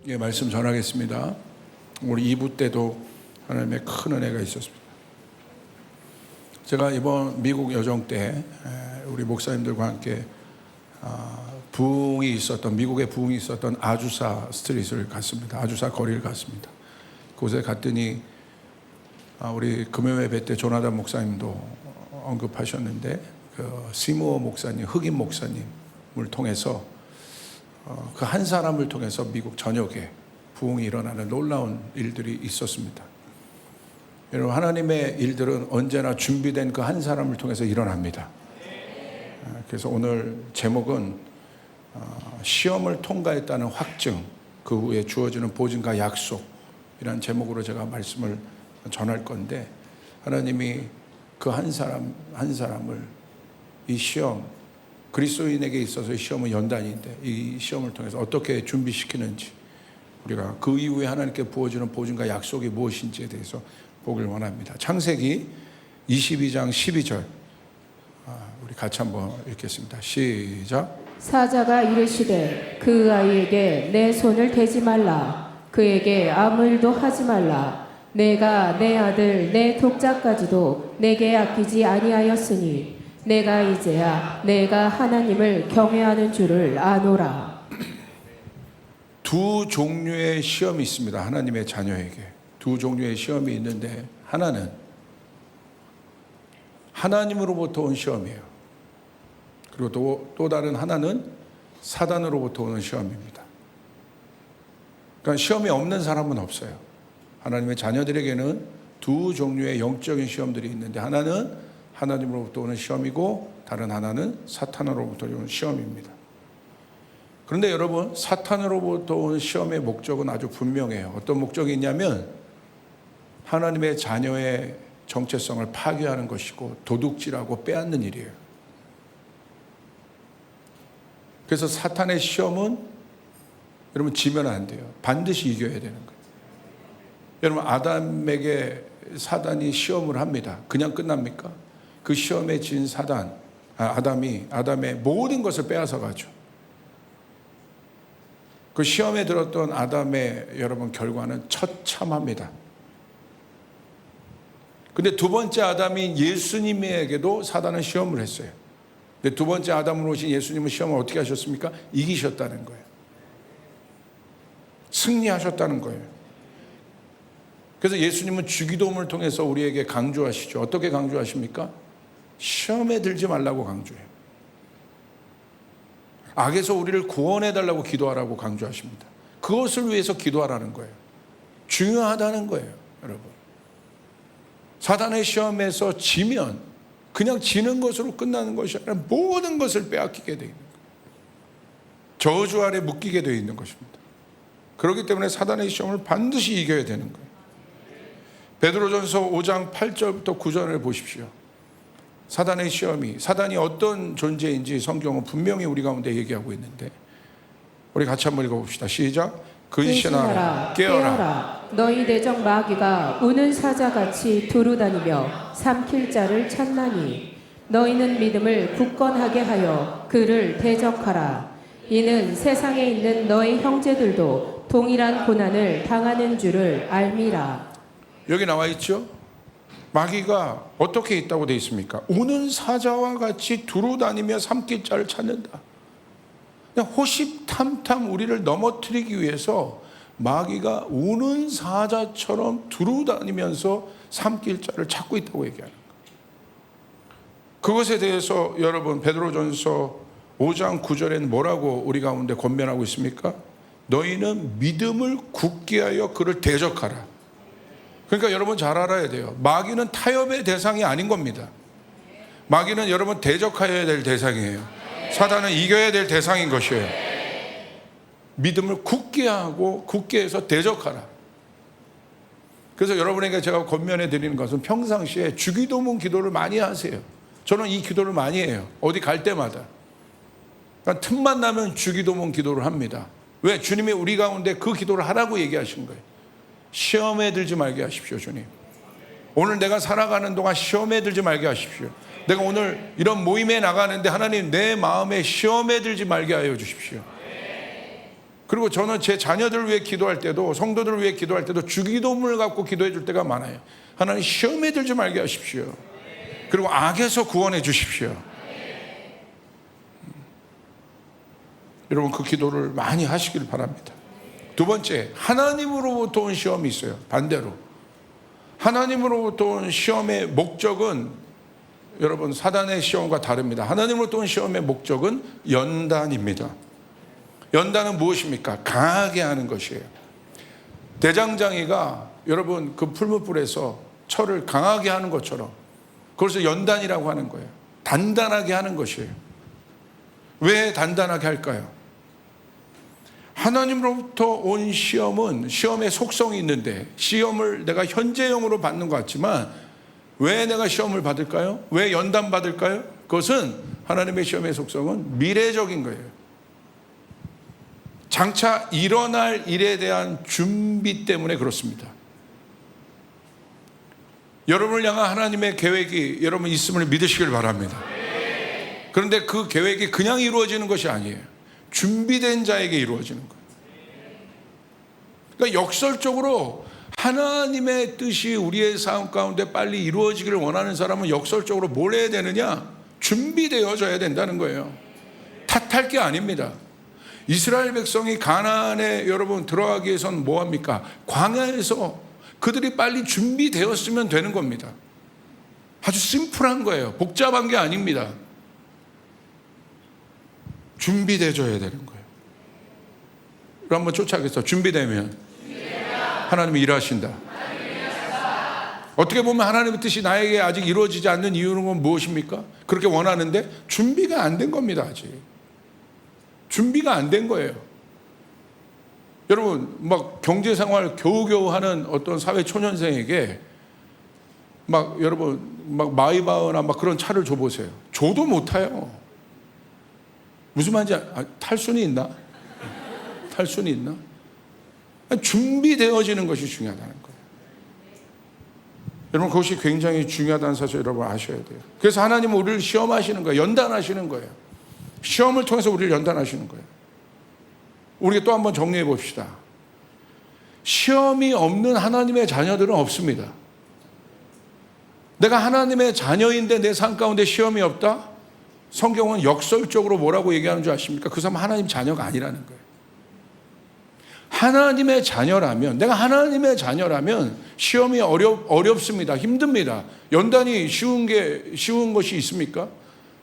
예, 말씀 전하겠습니다. 우리 2부 때도 하나님의 큰 은혜가 있었습니다. 제가 이번 미국 여정 때 우리 목사님들과 함께 미국의 부흥이 있었던 아주사 스트릿을 갔습니다. 아주사 거리를 갔습니다. 그곳에 갔더니 우리 금요 예배 때 조나단 목사님도 언급하셨는데 그 시므오 목사님, 흑인 목사님을 통해서 그 한 사람을 통해서 미국 전역에 부흥이 일어나는 놀라운 일들이 있었습니다. 여러분, 하나님의 일들은 언제나 준비된 그 한 사람을 통해서 일어납니다. 그래서 오늘 제목은 시험을 통과했다는 확증, 그 후에 주어지는 보증과 약속이라는 제목으로 제가 말씀을 전할 건데, 하나님이 그 한 사람을 이 시험, 그리스도인에게 있어서의 시험은 연단인데 이 시험을 통해서 어떻게 준비시키는지, 우리가 그 이후에 하나님께 부어주는 보증과 약속이 무엇인지에 대해서 보길 원합니다. 창세기 22장 12절 우리 같이 한번 읽겠습니다. 시작. 사자가 이르시되 그 아이에게 내 손을 대지 말라. 그에게 아무 일도 하지 말라. 내가 내 아들 내 독자까지도 내게 아끼지 아니하였으니 내가 이제야 내가 하나님을 경외하는 줄을 아노라. 두 종류의 시험이 있습니다. 하나님의 자녀에게 두 종류의 시험이 있는데, 하나는 하나님으로부터 온 시험이에요. 그리고 또 다른 하나는 사단으로부터 오는 시험입니다. 그러니까 시험이 없는 사람은 없어요. 하나님의 자녀들에게는 두 종류의 영적인 시험들이 있는데, 하나는 하나님으로부터 오는 시험이고 다른 하나는 사탄으로부터 오는 시험입니다. 그런데 여러분, 사탄으로부터 오는 시험의 목적은 아주 분명해요. 어떤 목적이 있냐면 하나님의 자녀의 정체성을 파괴하는 것이고 도둑질하고 빼앗는 일이에요. 그래서 사탄의 시험은 여러분 지면 안 돼요. 반드시 이겨야 되는 거예요. 여러분, 아담에게 사단이 시험을 합니다. 그냥 끝납니까? 그 시험에 진 아담이 아담의 모든 것을 빼앗아 가죠. 그 시험에 들었던 아담의 여러분 결과는 처참합니다. 근데 두 번째 아담인 예수님에게도 사단은 시험을 했어요. 근데 두 번째 아담으로 오신 예수님은 시험을 어떻게 하셨습니까? 이기셨다는 거예요. 승리하셨다는 거예요. 그래서 예수님은 주기도문을 통해서 우리에게 강조하시죠. 어떻게 강조하십니까? 시험에 들지 말라고 강조해요. 악에서 우리를 구원해달라고 기도하라고 강조하십니다. 그것을 위해서 기도하라는 거예요. 중요하다는 거예요, 여러분. 사단의 시험에서 지면 그냥 지는 것으로 끝나는 것이 아니라 모든 것을 빼앗기게 되어 있는 거예요. 저주 아래 묶이게 되어 있는 것입니다. 그렇기 때문에 사단의 시험을 반드시 이겨야 되는 거예요. 베드로전서 5장 8절부터 9절을 보십시오. 사단의 시험이, 사단이 어떤 존재인지 성경은 분명히 우리 가운데 얘기하고 있는데, 우리 같이 한번 읽어봅시다. 시작. 근신하라, 깨어라. 너희 대적 마귀가 우는 사자같이 두루다니며 삼킬 자를 찾나니 너희는 믿음을 굳건하게 하여 그를 대적하라. 이는 세상에 있는 너희 형제들도 동일한 고난을 당하는 줄을 알미라. 여기 나와 있죠? 마귀가 어떻게 있다고 되어 있습니까? 우는 사자와 같이 두루다니며 삼킬 자를 찾는다. 그냥 호시탐탐 우리를 넘어뜨리기 위해서 마귀가 우는 사자처럼 두루다니면서 삼킬 자를 찾고 있다고 얘기하는 거예요. 그것에 대해서 여러분, 베드로전서 5장 9절에는 뭐라고 우리 가운데 권면하고 있습니까? 너희는 믿음을 굳게 하여 그를 대적하라. 그러니까 여러분 잘 알아야 돼요. 마귀는 타협의 대상이 아닌 겁니다. 마귀는 여러분 대적하여야 될 대상이에요. 사단은 이겨야 될 대상인 것이에요. 믿음을 굳게 하고 굳게 해서 대적하라. 그래서 여러분에게 제가 권면해 드리는 것은 평상시에 주기도문 기도를 많이 하세요. 저는 이 기도를 많이 해요. 어디 갈 때마다. 그러니까 틈만 나면 주기도문 기도를 합니다. 왜? 주님이 우리 가운데 그 기도를 하라고 얘기하신 거예요. 시험에 들지 말게 하십시오, 주님. 오늘 내가 살아가는 동안 시험에 들지 말게 하십시오. 내가 오늘 이런 모임에 나가는데 하나님 내 마음에 시험에 들지 말게 하여 주십시오. 그리고 저는 제 자녀들을 위해 기도할 때도, 성도들을 위해 기도할 때도 주기도문을 갖고 기도해 줄 때가 많아요. 하나님 시험에 들지 말게 하십시오. 그리고 악에서 구원해 주십시오. 여러분 그 기도를 많이 하시길 바랍니다. 두 번째, 하나님으로부터 온 시험이 있어요. 반대로 하나님으로부터 온 시험의 목적은, 여러분 사단의 시험과 다릅니다. 하나님으로부터 온 시험의 목적은 연단입니다. 연단은 무엇입니까? 강하게 하는 것이에요. 대장장이가 여러분 그 풀무불에서 철을 강하게 하는 것처럼, 그래서 연단이라고 하는 거예요. 단단하게 하는 것이에요. 왜 단단하게 할까요? 하나님으로부터 온 시험은 시험의 속성이 있는데, 시험을 내가 현재형으로 받는 것 같지만 왜 내가 시험을 받을까요? 왜 연단 받을까요? 그것은 하나님의 시험의 속성은 미래적인 거예요. 장차 일어날 일에 대한 준비 때문에 그렇습니다. 여러분을 향한 하나님의 계획이 여러분 있음을 믿으시길 바랍니다. 그런데 그 계획이 그냥 이루어지는 것이 아니에요. 준비된 자에게 이루어지는 거예요. 그러니까 역설적으로 하나님의 뜻이 우리의 삶 가운데 빨리 이루어지기를 원하는 사람은 역설적으로 뭘 해야 되느냐? 준비되어져야 된다는 거예요. 탓할 게 아닙니다. 이스라엘 백성이 가나안에 여러분 들어가기 위해서는 뭐합니까? 광야에서 그들이 빨리 준비되었으면 되는 겁니다. 아주 심플한 거예요. 복잡한 게 아닙니다. 준비되어져야 되는 거예요. 그럼 한번 쫓아가겠어. 준비되면 하나님이 일하신다. 어떻게 보면 하나님의 뜻이 나에게 아직 이루어지지 않는 이유는 무엇입니까? 그렇게 원하는데 준비가 안 된 겁니다. 아직 준비가 안 된 거예요. 여러분 막 경제생활 겨우겨우 하는 어떤 사회초년생에게 막 여러분 막 마이바흐나 막 그런 차를 줘보세요. 줘도 못 타요. 무슨 말인지 탈 수는 있나? 탈 수는 있나? 준비되어지는 것이 중요하다는 거예요. 여러분 그것이 굉장히 중요하다는 사실 여러분 아셔야 돼요. 그래서 하나님은 우리를 시험하시는 거예요. 연단하시는 거예요. 시험을 통해서 우리를 연단하시는 거예요. 우리가 또 한번 정리해 봅시다. 시험이 없는 하나님의 자녀들은 없습니다. 내가 하나님의 자녀인데 내 삶 가운데 시험이 없다? 성경은 역설적으로 뭐라고 얘기하는 줄 아십니까? 그 사람은 하나님 자녀가 아니라는 거예요. 하나님의 자녀라면, 내가 하나님의 자녀라면 시험이 어렵습니다. 힘듭니다. 연단이 쉬운 것이 있습니까?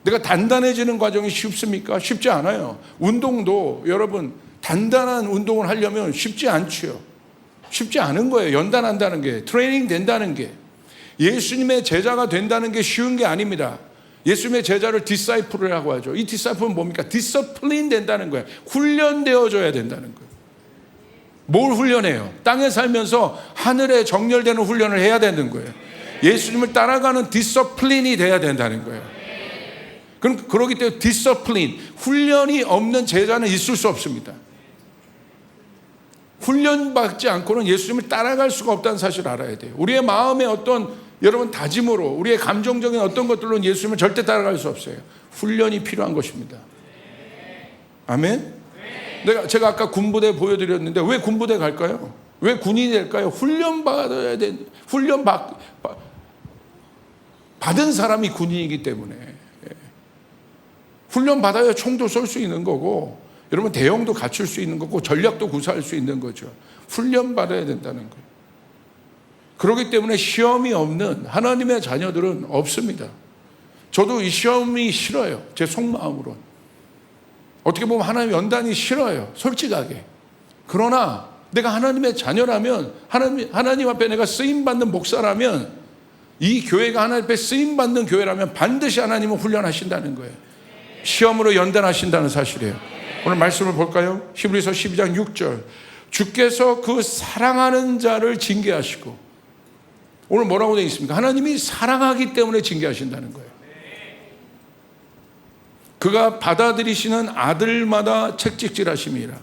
내가 단단해지는 과정이 쉽습니까? 쉽지 않아요. 운동도 여러분 단단한 운동을 하려면 쉽지 않지요. 쉽지 않은 거예요. 연단한다는 게, 트레이닝 된다는 게. 예수님의 제자가 된다는 게 쉬운 게 아닙니다. 예수님의 제자를 디사이플이라고 하죠. 이 디사이플은 뭡니까? 디서플린 된다는 거예요. 훈련되어져야 된다는 거예요. 뭘 훈련해요? 땅에 살면서 하늘에 정렬되는 훈련을 해야 되는 거예요. 예수님을 따라가는 디서플린이 돼야 된다는 거예요. 그럼 그렇기 때문에 디서플린, 훈련이 없는 제자는 있을 수 없습니다. 훈련받지 않고는 예수님을 따라갈 수가 없다는 사실을 알아야 돼요. 우리의 마음의 어떤 여러분 다짐으로, 우리의 감정적인 어떤 것들로는 예수님을 절대 따라갈 수 없어요. 훈련이 필요한 것입니다. 아멘? 제가 아까 군부대 보여드렸는데 왜 군부대 갈까요? 왜 군인이 될까요? 훈련받아야 돼. 받은 사람이 군인이기 때문에. 훈련받아야 총도 쏠 수 있는 거고, 여러분 대형도 갖출 수 있는 거고, 전략도 구사할 수 있는 거죠. 훈련받아야 된다는 거예요. 그렇기 때문에 시험이 없는 하나님의 자녀들은 없습니다. 저도 이 시험이 싫어요. 제 속마음으로. 어떻게 보면 하나님 연단이 싫어요. 솔직하게. 그러나 내가 하나님의 자녀라면, 하나님 앞에 내가 쓰임받는 목사라면, 이 교회가 하나님 앞에 쓰임받는 교회라면 반드시 하나님은 훈련하신다는 거예요. 시험으로 연단하신다는 사실이에요. 오늘 말씀을 볼까요? 히브리서 12장 6절. 주께서 그 사랑하는 자를 징계하시고, 오늘 뭐라고 되어 있습니까? 하나님이 사랑하기 때문에 징계하신다는 거예요. 그가 받아들이시는 아들마다 책찍질하심이라.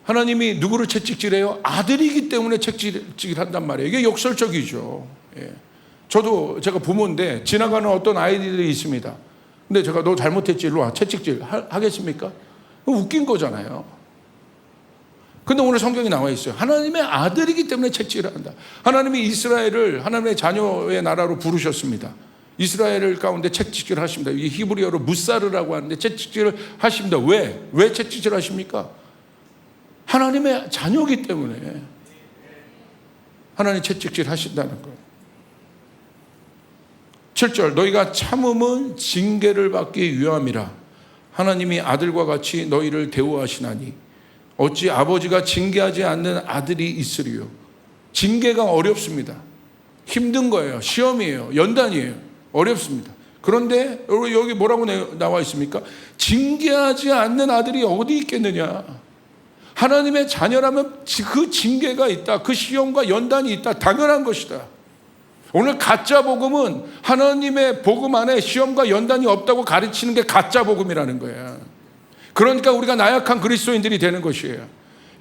하나님이 누구를 채찍질해요? 아들이기 때문에 채찍질한단 말이에요. 이게 역설적이죠. 예. 제가 부모인데 지나가는 어떤 아이들이 있습니다. 근데 제가 너 잘못했지, 일로 와, 채찍질 하겠습니까? 웃긴 거잖아요. 근데 오늘 성경에 나와 있어요. 하나님의 아들이기 때문에 채찍을 한다. 하나님이 이스라엘을 하나님의 자녀의 나라로 부르셨습니다. 이스라엘 가운데 채찍질 하십니다. 이 히브리어로 무사르라고 하는데 채찍질을 하십니다. 왜 채찍질 하십니까? 하나님의 자녀이기 때문에 하나님 채찍질 하신다는 거예요. 7절 너희가 참음은 징계를 받기 위함이라. 하나님이 아들과 같이 너희를 대우하시나니 어찌 아버지가 징계하지 않는 아들이 있으리요. 징계가 어렵습니다. 힘든 거예요. 시험이에요. 연단이에요. 어렵습니다. 그런데 여기 뭐라고 나와 있습니까? 징계하지 않는 아들이 어디 있겠느냐. 하나님의 자녀라면 그 징계가 있다. 그 시험과 연단이 있다. 당연한 것이다. 오늘 가짜 복음은 하나님의 복음 안에 시험과 연단이 없다고 가르치는 게 가짜 복음이라는 거예요. 그러니까 우리가 나약한 그리스도인들이 되는 것이에요.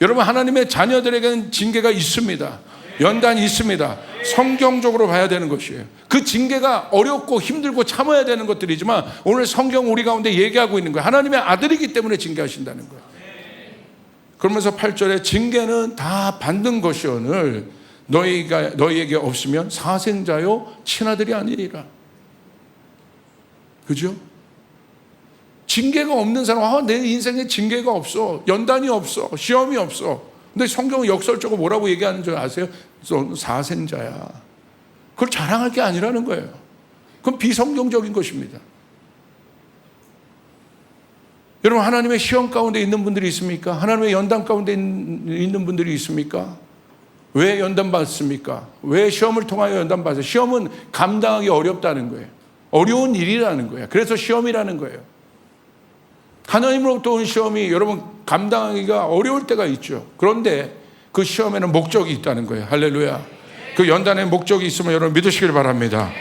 여러분, 하나님의 자녀들에게는 징계가 있습니다. 연단이 있습니다. 성경적으로 봐야 되는 것이에요. 그 징계가 어렵고 힘들고 참아야 되는 것들이지만 오늘 성경 우리 가운데 얘기하고 있는 거예요. 하나님의 아들이기 때문에 징계하신다는 거예요. 그러면서 8절에 징계는 다 받는 것이오늘 너희에게 없으면 사생자요 친아들이 아니리라. 그죠? 징계가 없는 사람, 내 인생에 징계가 없어, 연단이 없어, 시험이 없어. 근데 성경은 역설적으로 뭐라고 얘기하는 줄 아세요? 사생자야. 그걸 자랑할 게 아니라는 거예요. 그건 비성경적인 것입니다. 여러분, 하나님의 시험 가운데 있는 분들이 있습니까? 하나님의 연단 가운데 있는 분들이 있습니까? 왜 연단 받습니까? 왜 시험을 통하여 연단 받아요? 시험은 감당하기 어렵다는 거예요. 어려운 일이라는 거예요. 그래서 시험이라는 거예요. 하나님으로부터 온 시험이 여러분 감당하기가 어려울 때가 있죠. 그런데 그 시험에는 목적이 있다는 거예요. 할렐루야. 그 연단에 목적이 있으면 여러분 믿으시길 바랍니다.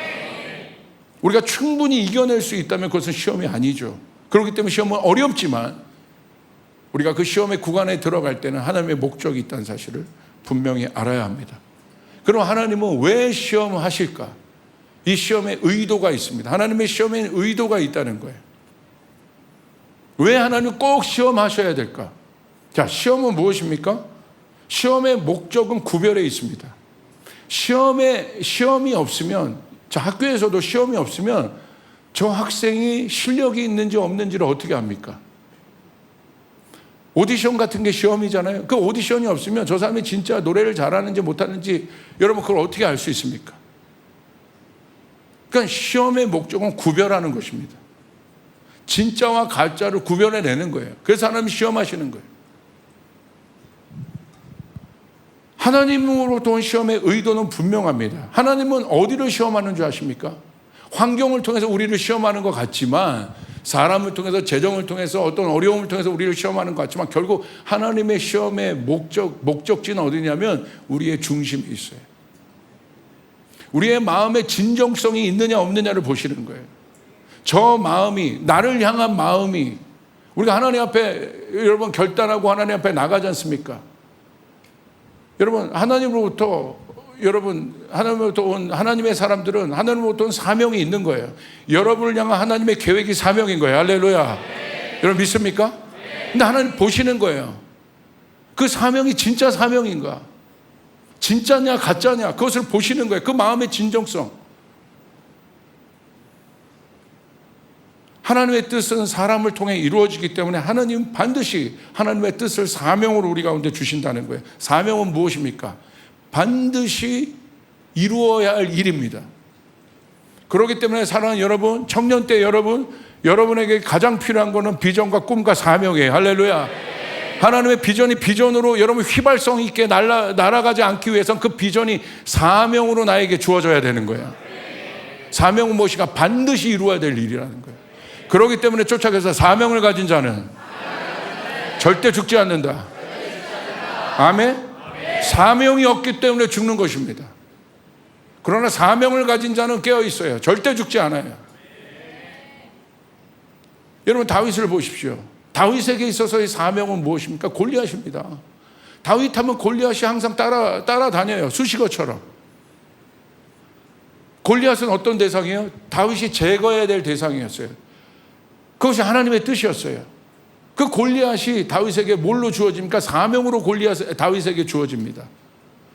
우리가 충분히 이겨낼 수 있다면 그것은 시험이 아니죠. 그렇기 때문에 시험은 어렵지만 우리가 그 시험의 구간에 들어갈 때는 하나님의 목적이 있다는 사실을 분명히 알아야 합니다. 그럼 하나님은 왜 시험하실까? 이 시험에 의도가 있습니다. 하나님의 시험에 의도가 있다는 거예요. 왜 하나님 꼭 시험하셔야 될까? 자, 시험은 무엇입니까? 시험의 목적은 구별해 있습니다. 시험이 없으면, 자, 학교에서도 시험이 없으면 저 학생이 실력이 있는지 없는지를 어떻게 압니까? 오디션 같은 게 시험이잖아요. 그 오디션이 없으면 저 사람이 진짜 노래를 잘하는지 못하는지 여러분 그걸 어떻게 알 수 있습니까? 그러니까 시험의 목적은 구별하는 것입니다. 진짜와 가짜를 구별해내는 거예요. 그래서 하나님이 시험하시는 거예요. 하나님으로부터 온 시험의 의도는 분명합니다. 하나님은 어디를 시험하는 줄 아십니까? 환경을 통해서 우리를 시험하는 것 같지만, 사람을 통해서, 재정을 통해서, 어떤 어려움을 통해서 우리를 시험하는 것 같지만 결국 하나님의 시험의 목적지는 어디냐면 우리의 중심에 있어요. 우리의 마음에 진정성이 있느냐 없느냐를 보시는 거예요. 저 마음이, 나를 향한 마음이, 우리가 하나님 앞에 여러분 결단하고 하나님 앞에 나가지 않습니까? 여러분, 하나님으로부터 온 하나님의 사람들은 하나님으로부터 온 사명이 있는 거예요. 여러분을 향한 하나님의 계획이 사명인 거예요. 할렐루야. 네. 여러분 믿습니까? 네. 근데 하나님 보시는 거예요. 그 사명이 진짜 사명인가? 진짜냐 가짜냐? 그것을 보시는 거예요. 그 마음의 진정성. 하나님의 뜻은 사람을 통해 이루어지기 때문에 하나님은 반드시 하나님의 뜻을 사명으로 우리 가운데 주신다는 거예요. 사명은 무엇입니까? 반드시 이루어야 할 일입니다. 그렇기 때문에 사랑하는 여러분, 청년 때 여러분에게 가장 필요한 것은 비전과 꿈과 사명이에요. 할렐루야. 하나님의 비전이 비전으로 여러분 휘발성 있게 날아가지 않기 위해서는 그 비전이 사명으로 나에게 주어져야 되는 거예요. 사명은 무엇인가? 반드시 이루어야 될 일이라는 거예요. 그렇기 때문에 쫓아가서 사명을 가진 자는 절대 죽지 않는다. 아멘? 사명이 없기 때문에 죽는 것입니다. 그러나 사명을 가진 자는 깨어 있어요. 절대 죽지 않아요. 여러분 다윗을 보십시오. 다윗에게 있어서의 사명은 무엇입니까? 골리앗입니다. 다윗하면 골리앗이 항상 따라다녀요. 수식어처럼. 골리앗은 어떤 대상이에요? 다윗이 제거해야 될 대상이었어요. 그것이 하나님의 뜻이었어요. 그 골리앗이 다윗에게 뭘로 주어집니까? 사명으로 다윗에게 주어집니다.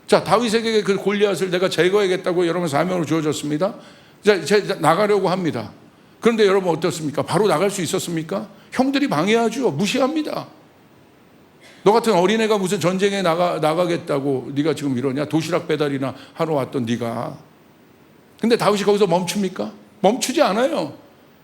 자, 다윗에게 그 골리앗을 내가 제거해야겠다고 여러분 사명으로 주어졌습니다. 자, 나가려고 합니다. 그런데 여러분 어떻습니까? 바로 나갈 수 있었습니까? 형들이 방해하죠. 무시합니다. 너 같은 어린애가 무슨 전쟁에 나가겠다고 네가 지금 이러냐? 도시락 배달이나 하러 왔던 네가. 근데 다윗이 거기서 멈춥니까? 멈추지 않아요.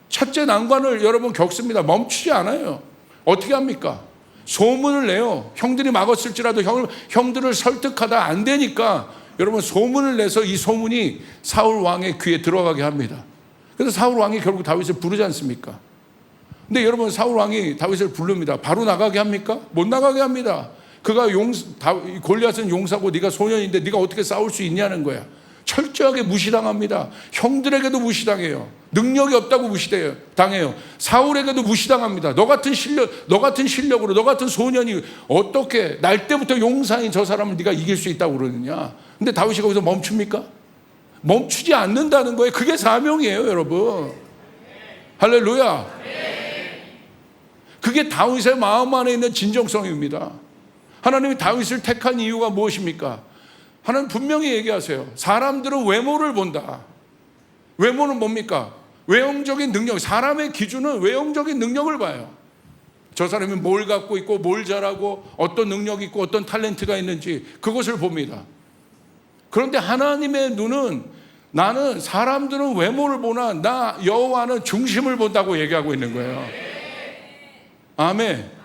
첫째 난관을 여러분 겪습니다. 멈추지 않아요. 어떻게 합니까? 소문을 내요. 형들이 막았을지라도 형들을 설득하다 안 되니까 여러분 소문을 내서 이 소문이 사울 왕의 귀에 들어가게 합니다. 그래서 사울 왕이 결국 다윗을 부르지 않습니까? 근데 여러분 사울 왕이 다윗을 부릅니다. 바로 나가게 합니까? 못 나가게 합니다. 그가 골리앗은 용사고 네가 소년인데 네가 어떻게 싸울 수 있냐는 거야. 철저하게 무시당합니다. 형들에게도 무시당해요. 능력이 없다고 무시당해요. 사울에게도 무시당합니다. 너 같은 실력으로 너 같은 소년이 어떻게 날 때부터 용사인 저 사람을 네가 이길 수 있다고 그러느냐. 근데 다윗이 거기서 멈춥니까? 멈추지 않는다는 거예요. 그게 사명이에요, 여러분. 할렐루야. 그게 다윗의 마음 안에 있는 진정성입니다. 하나님이 다윗을 택한 이유가 무엇입니까? 하나님 분명히 얘기하세요. 사람들은 외모를 본다. 외모는 뭡니까? 외형적인 능력. 사람의 기준은 외형적인 능력을 봐요. 저 사람이 뭘 갖고 있고 뭘 잘하고 어떤 능력이 있고 어떤 탤런트가 있는지 그것을 봅니다. 그런데 하나님의 눈은 나는 사람들은 외모를 보나 나 여호와는 중심을 본다고 얘기하고 있는 거예요. 아멘.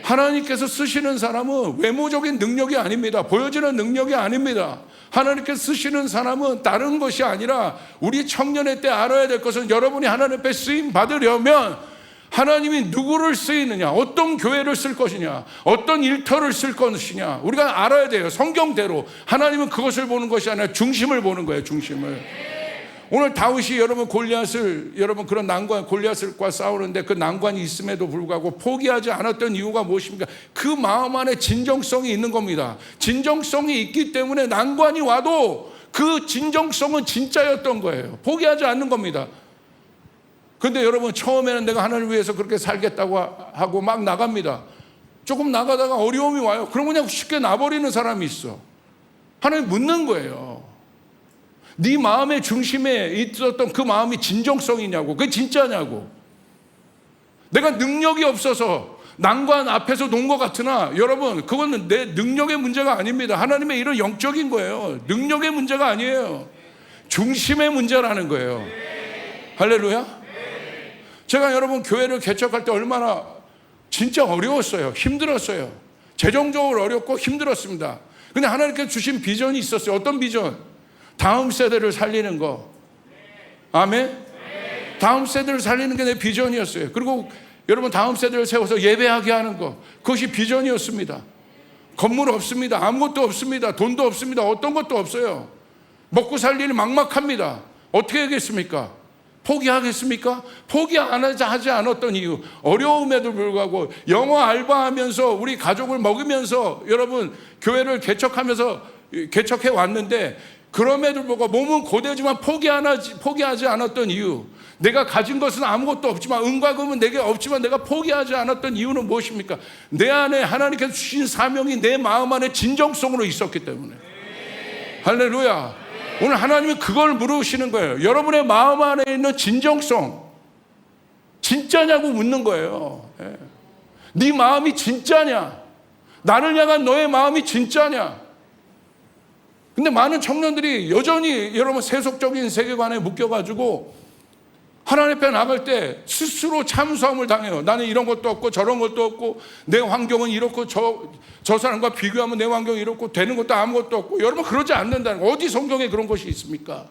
하나님께서 쓰시는 사람은 외모적인 능력이 아닙니다. 보여지는 능력이 아닙니다. 하나님께서 쓰시는 사람은 다른 것이 아니라 우리 청년의 때 알아야 될 것은 여러분이 하나님 앞에 쓰임 받으려면 하나님이 누구를 쓰이느냐, 어떤 교회를 쓸 것이냐, 어떤 일터를 쓸 것이냐 우리가 알아야 돼요. 성경대로 하나님은 그것을 보는 것이 아니라 중심을 보는 거예요. 중심을. 오늘 다윗이 여러분 그런 난관 골리앗과 싸우는데 그 난관이 있음에도 불구하고 포기하지 않았던 이유가 무엇입니까? 그 마음 안에 진정성이 있는 겁니다. 진정성이 있기 때문에 난관이 와도 그 진정성은 진짜였던 거예요. 포기하지 않는 겁니다. 그런데 여러분 처음에는 내가 하나님을 위해서 그렇게 살겠다고 하고 막 나갑니다. 조금 나가다가 어려움이 와요. 그럼 그냥 쉽게 놔버리는 사람이 있어. 하나님 묻는 거예요. 네 마음의 중심에 있었던 그 마음이 진정성이냐고, 그게 진짜냐고. 내가 능력이 없어서 난관 앞에서 놓은 것 같으나 여러분 그거는 내 능력의 문제가 아닙니다. 하나님의 일은 영적인 거예요. 능력의 문제가 아니에요. 중심의 문제라는 거예요. 할렐루야. 제가 여러분 교회를 개척할 때 얼마나 진짜 어려웠어요. 힘들었어요. 재정적으로 어렵고 힘들었습니다. 근데 하나님께서 주신 비전이 있었어요. 어떤 비전? 다음 세대를 살리는 거. 아멘? 다음 세대를 살리는 게 내 비전이었어요. 그리고 여러분 다음 세대를 세워서 예배하게 하는 거. 그것이 비전이었습니다. 건물 없습니다. 아무것도 없습니다. 돈도 없습니다. 어떤 것도 없어요. 먹고 살 일이 막막합니다. 어떻게 하겠습니까? 포기하겠습니까? 포기하지 않았던 이유. 어려움에도 불구하고 영어 알바하면서 우리 가족을 먹으면서 여러분 교회를 개척해 왔는데 그럼에도 불구하고 몸은 고되지만 포기하지 않았던 이유. 내가 가진 것은 아무것도 없지만 은과 금은 내게 없지만 내가 포기하지 않았던 이유는 무엇입니까? 내 안에 하나님께서 주신 사명이 내 마음 안에 진정성으로 있었기 때문에. 할렐루야. 오늘 하나님은 그걸 물으시는 거예요. 여러분의 마음 안에 있는 진정성 진짜냐고 묻는 거예요. 네 마음이 진짜냐? 나를 향한 너의 마음이 진짜냐? 근데 많은 청년들이 여전히 여러분 세속적인 세계관에 묶여가지고 하나님 앞에 나갈 때 스스로 참수함을 당해요. 나는 이런 것도 없고 저런 것도 없고 내 환경은 이렇고 저 사람과 비교하면 내 환경이 이렇고 되는 것도 아무것도 없고. 여러분 그러지 않는다는 거. 어디 성경에 그런 것이 있습니까?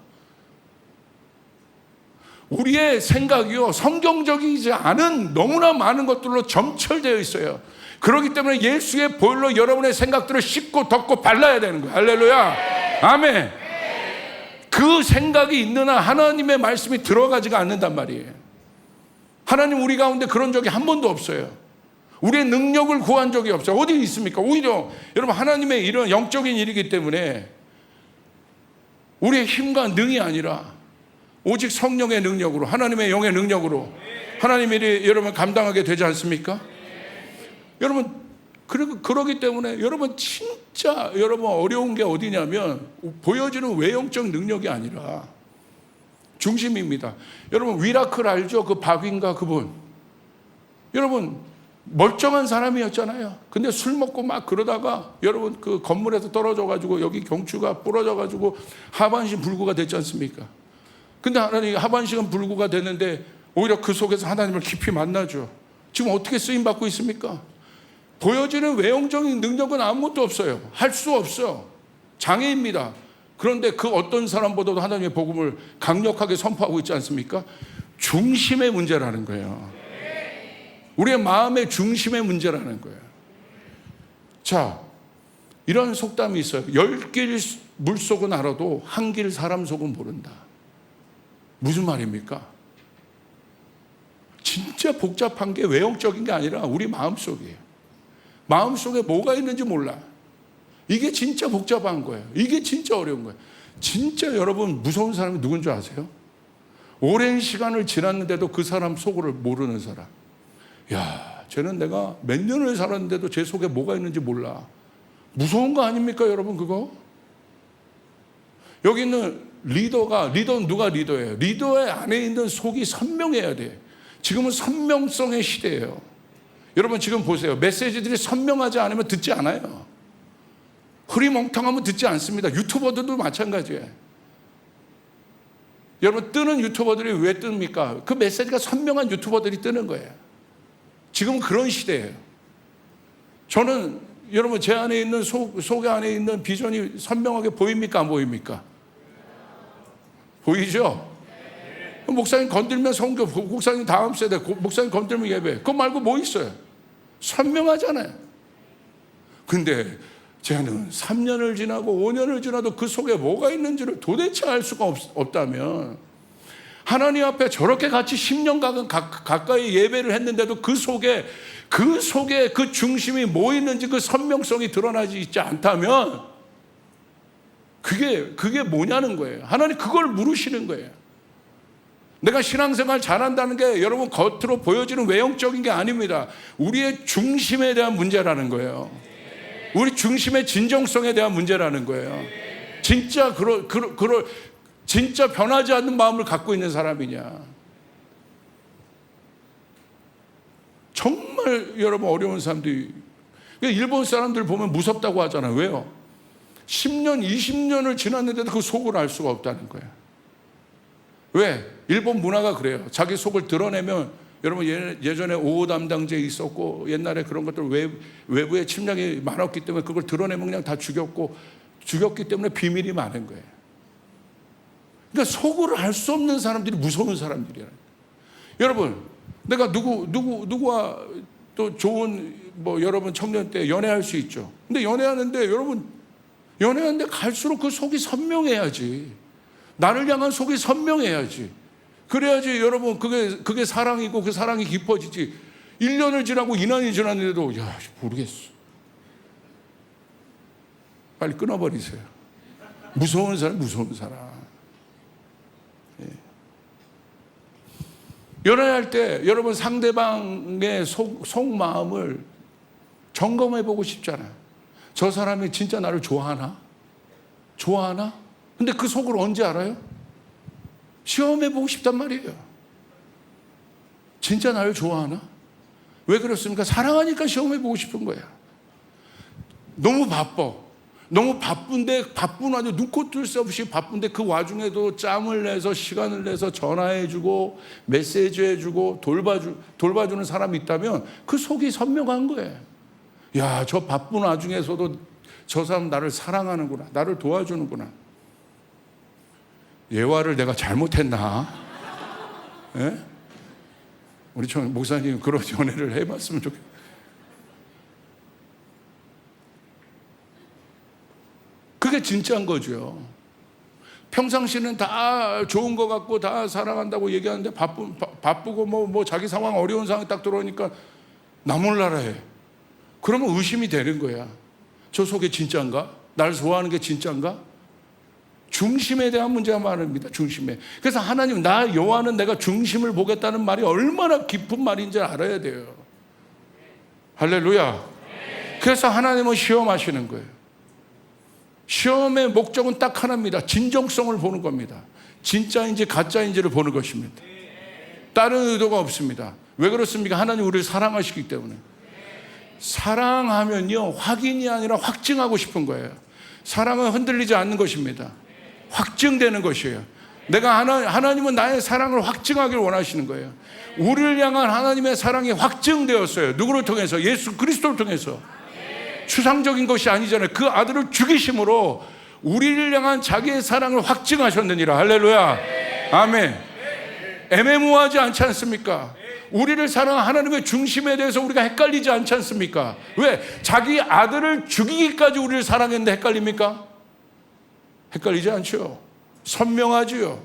우리의 생각이요 성경적이지 않은 너무나 많은 것들로 점철되어 있어요. 그렇기 때문에 예수의 보혈로 여러분의 생각들을 씻고 덮고 발라야 되는 거예요. 할렐루야. 아멘. 그 생각이 있는 한 하나님의 말씀이 들어가지가 않는단 말이에요. 하나님 우리 가운데 그런 적이 한 번도 없어요. 우리의 능력을 구한 적이 없어요. 어디 있습니까? 오히려 여러분 하나님의 일은 영적인 일이기 때문에 우리의 힘과 능이 아니라 오직 성령의 능력으로 하나님의 영의 능력으로 하나님의 일이 여러분 감당하게 되지 않습니까? 여러분, 그러기 때문에 여러분 진짜 여러분 어려운 게 어디냐면 보여지는 외형적 능력이 아니라 중심입니다. 여러분 위라클 알죠? 그 박윈가 그분. 여러분 멀쩡한 사람이었잖아요. 근데 술 먹고 막 그러다가 여러분 그 건물에서 떨어져 가지고 여기 경추가 부러져 가지고 하반신 불구가 됐지 않습니까? 근데 하나님 하반신은 불구가 됐는데 오히려 그 속에서 하나님을 깊이 만나죠. 지금 어떻게 쓰임 받고 있습니까? 보여지는 외형적인 능력은 아무것도 없어요. 할 수 없어요. 장애입니다. 그런데 그 어떤 사람보다도 하나님의 복음을 강력하게 선포하고 있지 않습니까? 중심의 문제라는 거예요. 우리의 마음의 중심의 문제라는 거예요. 자, 이런 속담이 있어요. 10길 물속은 알아도 한 길 사람 속은 모른다. 무슨 말입니까? 진짜 복잡한 게 외형적인 게 아니라 우리 마음속이에요. 마음속에 뭐가 있는지 몰라. 이게 진짜 복잡한 거예요. 이게 진짜 어려운 거예요. 진짜 여러분 무서운 사람이 누군 줄 아세요? 오랜 시간을 지났는데도 그 사람 속을 모르는 사람. 야, 쟤는 내가 몇 년을 살았는데도 제 속에 뭐가 있는지 몰라. 무서운 거 아닙니까 여러분 그거? 여기 있는 리더는 누가 리더예요? 리더의 안에 있는 속이 선명해야 돼. 지금은 선명성의 시대예요. 여러분 지금 보세요. 메시지들이 선명하지 않으면 듣지 않아요. 흐리멍텅하면 듣지 않습니다. 유튜버들도 마찬가지예요. 여러분 뜨는 유튜버들이 왜 뜹니까? 그 메시지가 선명한 유튜버들이 뜨는 거예요. 지금은 그런 시대예요. 저는 여러분 제 안에 있는 속에 안에 있는 비전이 선명하게 보입니까? 안 보입니까? 보이죠? 목사님 건들면 성교, 목사님 다음 세대, 목사님 건들면 예배. 그거 말고 뭐 있어요? 선명하잖아요. 근데 쟤는 3년을 지나고 5년을 지나도 그 속에 뭐가 있는지를 도대체 알 수가 없다면 하나님 앞에 저렇게 같이 10년 가까이 예배를 했는데도 그 속에 그 중심이 뭐 있는지 그 선명성이 드러나지 있지 않다면 그게 뭐냐는 거예요. 하나님 그걸 물으시는 거예요. 내가 신앙생활 잘한다는 게 여러분 겉으로 보여지는 외형적인 게 아닙니다. 우리의 중심에 대한 문제라는 거예요. 우리 중심의 진정성에 대한 문제라는 거예요. 진짜 진짜 변하지 않는 마음을 갖고 있는 사람이냐. 정말 여러분 어려운 사람들이, 일본 사람들 보면 무섭다고 하잖아요. 왜요? 10년, 20년을 지났는데도 그 속을 알 수가 없다는 거예요. 왜? 일본 문화가 그래요. 자기 속을 드러내면, 여러분 예전에 5호 담당제 있었고 옛날에 그런 것들 외부에 침략이 많았기 때문에 그걸 드러내면 그냥 다 죽였기 때문에 비밀이 많은 거예요. 그러니까 속을 알 수 없는 사람들이 무서운 사람들이에요. 여러분, 내가 누구와 또 좋은 여러분 청년 때 연애할 수 있죠. 근데 연애하는데 갈수록 그 속이 선명해야지. 나를 향한 속이 선명해야지. 그래야지 여러분 그게 사랑이고 그 사랑이 깊어지지. 1년을 지나고 2년이 지났는데도 모르겠어. 빨리 끊어버리세요. 무서운 사람. 예. 연애할 때 여러분 상대방의 속마음을 점검해보고 싶잖아요. 저 사람이 진짜 나를 좋아하나? 근데 그 속을 언제 알아요? 시험해보고 싶단 말이에요. 진짜 나를 좋아하나? 왜 그렇습니까? 사랑하니까 시험해보고 싶은 거야. 너무 바쁜데 아주 눈코 뜰 새 없이 바쁜데 그 와중에도 짬을 내서 시간을 내서 전화해주고 메시지해주고 돌봐주는 사람이 있다면 그 속이 선명한 거예요. 야, 저 바쁜 와중에서도 저 사람 나를 사랑하는구나. 나를 도와주는구나. 예화를 내가 잘못했나? 예? 우리 목사님 그런 연애를 해봤으면 좋겠어요. 그게 진짜인 거죠. 평상시는 다 좋은 것 같고 다 사랑한다고 얘기하는데 바쁘고 자기 상황 어려운 상황 딱 들어오니까 나 몰라라 해. 그러면 의심이 되는 거야. 저 속에 진짜인가? 날 좋아하는 게 진짜인가? 중심에 대한 문제가 많습니다. 중심에. 그래서 하나님, 나 여호와는 내가 중심을 보겠다는 말이 얼마나 깊은 말인지 알아야 돼요. 할렐루야. 그래서 하나님은 시험하시는 거예요. 시험의 목적은 딱 하나입니다. 진정성을 보는 겁니다. 진짜인지 가짜인지를 보는 것입니다. 다른 의도가 없습니다. 왜 그렇습니까? 하나님 우리를 사랑하시기 때문에. 사랑하면요, 확인이 아니라 확증하고 싶은 거예요. 사랑은 흔들리지 않는 것입니다. 확증되는 것이에요. 내가 하나님은 나의 사랑을 확증하길 원하시는 거예요. 우리를 향한 하나님의 사랑이 확증되었어요. 누구를 통해서? 예수 그리스도를 통해서. 추상적인 것이 아니잖아요. 그 아들을 죽이심으로 우리를 향한 자기의 사랑을 확증하셨느니라. 할렐루야. 아멘. 애매모호하지 않지 않습니까? 우리를 사랑한 하나님의 중심에 대해서 우리가 헷갈리지 않지 않습니까? 왜? 자기 아들을 죽이기까지 우리를 사랑했는데 헷갈립니까? 헷갈리지 않죠. 선명하죠.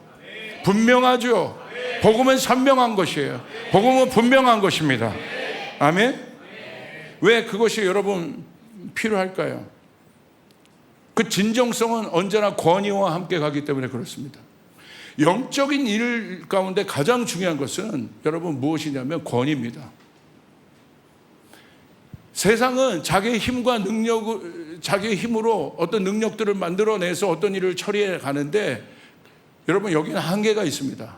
분명하죠. 복음은 선명한 것이에요. 복음은 분명한 것입니다. 아멘. 왜 그것이 여러분 필요할까요? 그 진정성은 언제나 권위와 함께 가기 때문에 그렇습니다. 영적인 일 가운데 가장 중요한 것은 여러분 무엇이냐면 권위입니다. 세상은 자기의 힘과 자기의 힘으로 어떤 능력들을 만들어내서 어떤 일을 처리해 가는데 여러분 여기는 한계가 있습니다.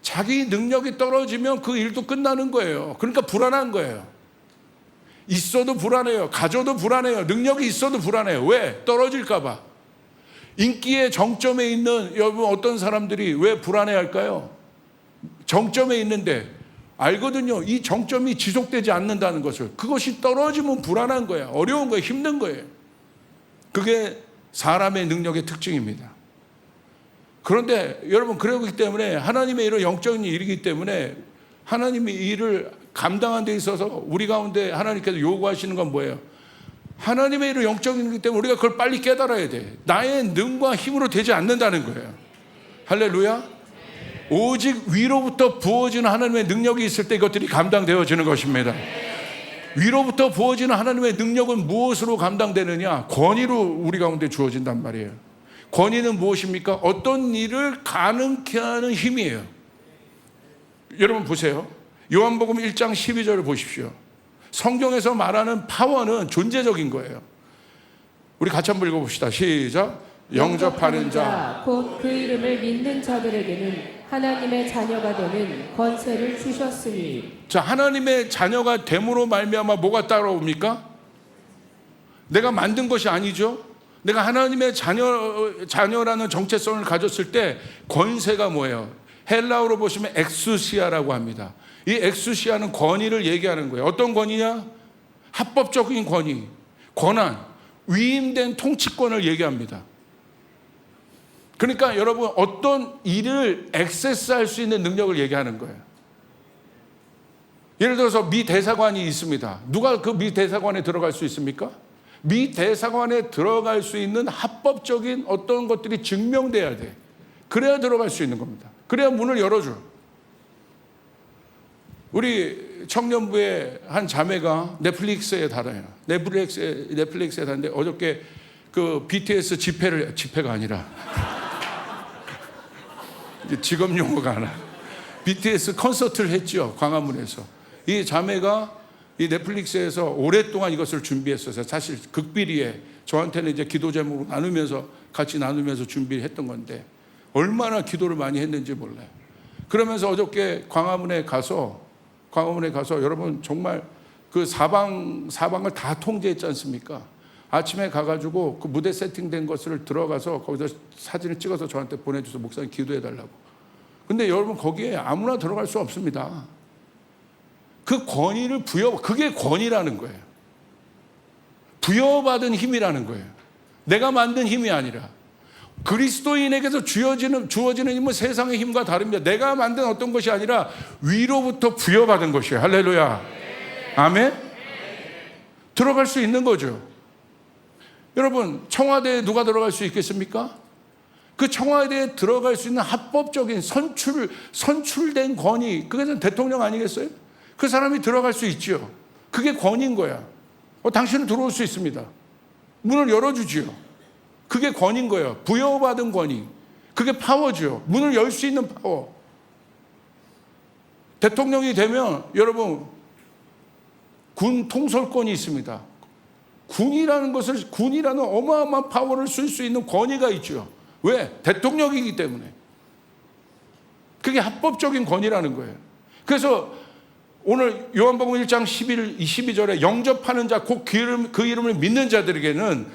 자기 능력이 떨어지면 그 일도 끝나는 거예요. 그러니까 불안한 거예요. 있어도 불안해요. 가져도 불안해요. 능력이 있어도 불안해요. 왜? 떨어질까 봐. 인기의 정점에 있는 여러분 어떤 사람들이 왜 불안해할까요? 정점에 있는데 알거든요. 이 정점이 지속되지 않는다는 것을. 그것이 떨어지면 불안한 거야. 어려운 거야. 힘든 거예요. 그게 사람의 능력의 특징입니다. 그런데 여러분 그러기 때문에 하나님의 이런 영적인 일이기 때문에 하나님의 일을 감당하는 데 있어서 우리 가운데 하나님께서 요구하시는 건 뭐예요? 하나님의 일을 영적인 일이기 때문에 우리가 그걸 빨리 깨달아야 돼. 나의 능과 힘으로 되지 않는다는 거예요. 할렐루야. 오직 위로부터 부어지는 하나님의 능력이 있을 때 이것들이 감당되어지는 것입니다. 위로부터 부어지는 하나님의 능력은 무엇으로 감당되느냐? 권위로 우리 가운데 주어진단 말이에요. 권위는 무엇입니까? 어떤 일을 가능케 하는 힘이에요. 여러분 보세요. 요한복음 1장 12절을 보십시오. 성경에서 말하는 파워는 존재적인 거예요. 우리 같이 한번 읽어봅시다. 시작. 영접하는 자 곧 그 이름을 믿는 자들에게는 하나님의 자녀가 되는 권세를 주셨으니. 자, 하나님의 자녀가 됨으로 말미암아 뭐가 따라옵니까? 내가 만든 것이 아니죠. 내가 하나님의 자녀라는 정체성을 가졌을 때 권세가 뭐예요? 헬라어로 보시면 엑수시아라고 합니다. 이 엑수시아는 권위를 얘기하는 거예요. 어떤 권위냐? 합법적인 권위, 권한, 위임된 통치권을 얘기합니다. 그러니까 여러분 어떤 일을 액세스할 수 있는 능력을 얘기하는 거예요. 예를 들어서 미 대사관이 있습니다. 누가 그 미 대사관에 들어갈 수 있습니까? 미 대사관에 들어갈 수 있는 합법적인 어떤 것들이 증명돼야 돼. 그래야 들어갈 수 있는 겁니다. 그래야 문을 열어줘. 우리 청년부의 한 자매가 넷플릭스에 달아요. 넷플릭스에 다는데 어저께 그 BTS 집회가 아니라 이제 직업 용어가 하나. BTS 콘서트를 했죠. 광화문에서. 이 자매가 이 넷플릭스에서 오랫동안 이것을 준비했어요. 사실 극비리에 저한테는 이제 기도 제목을 같이 나누면서 준비했던 건데 얼마나 기도를 많이 했는지 몰라요. 그러면서 어저께 광화문에 가서 여러분 정말 그 사방을 다 통제했지 않습니까? 아침에 가가지고 그 무대 세팅된 것을 들어가서 거기서 사진을 찍어서 저한테 보내줘서 목사님 기도해달라고. 근데 여러분 거기에 아무나 들어갈 수 없습니다. 그 권위를 그게 권위라는 거예요. 부여받은 힘이라는 거예요. 내가 만든 힘이 아니라 그리스도인에게서 주어지는 힘은 세상의 힘과 다릅니다. 내가 만든 어떤 것이 아니라 위로부터 부여받은 것이에요. 할렐루야. 아멘. 들어갈 수 있는 거죠. 여러분 청와대에 누가 들어갈 수 있겠습니까? 그 청와대에 들어갈 수 있는 합법적인 선출된 권위, 그게 대통령 아니겠어요? 그 사람이 들어갈 수 있죠. 그게 권위인 거야. 당신은 들어올 수 있습니다. 문을 열어주지요. 그게 권위인 거예요. 부여받은 권위. 그게 파워죠. 문을 열 수 있는 파워. 대통령이 되면 여러분 군 통솔권이 있습니다. 군이라는 어마어마한 파워를 쓸 수 있는 권위가 있죠. 왜? 대통령이기 때문에. 그게 합법적인 권위라는 거예요. 그래서 오늘 요한복음 1장 12절에 영접하는 자, 곧 그 이름을 믿는 자들에게는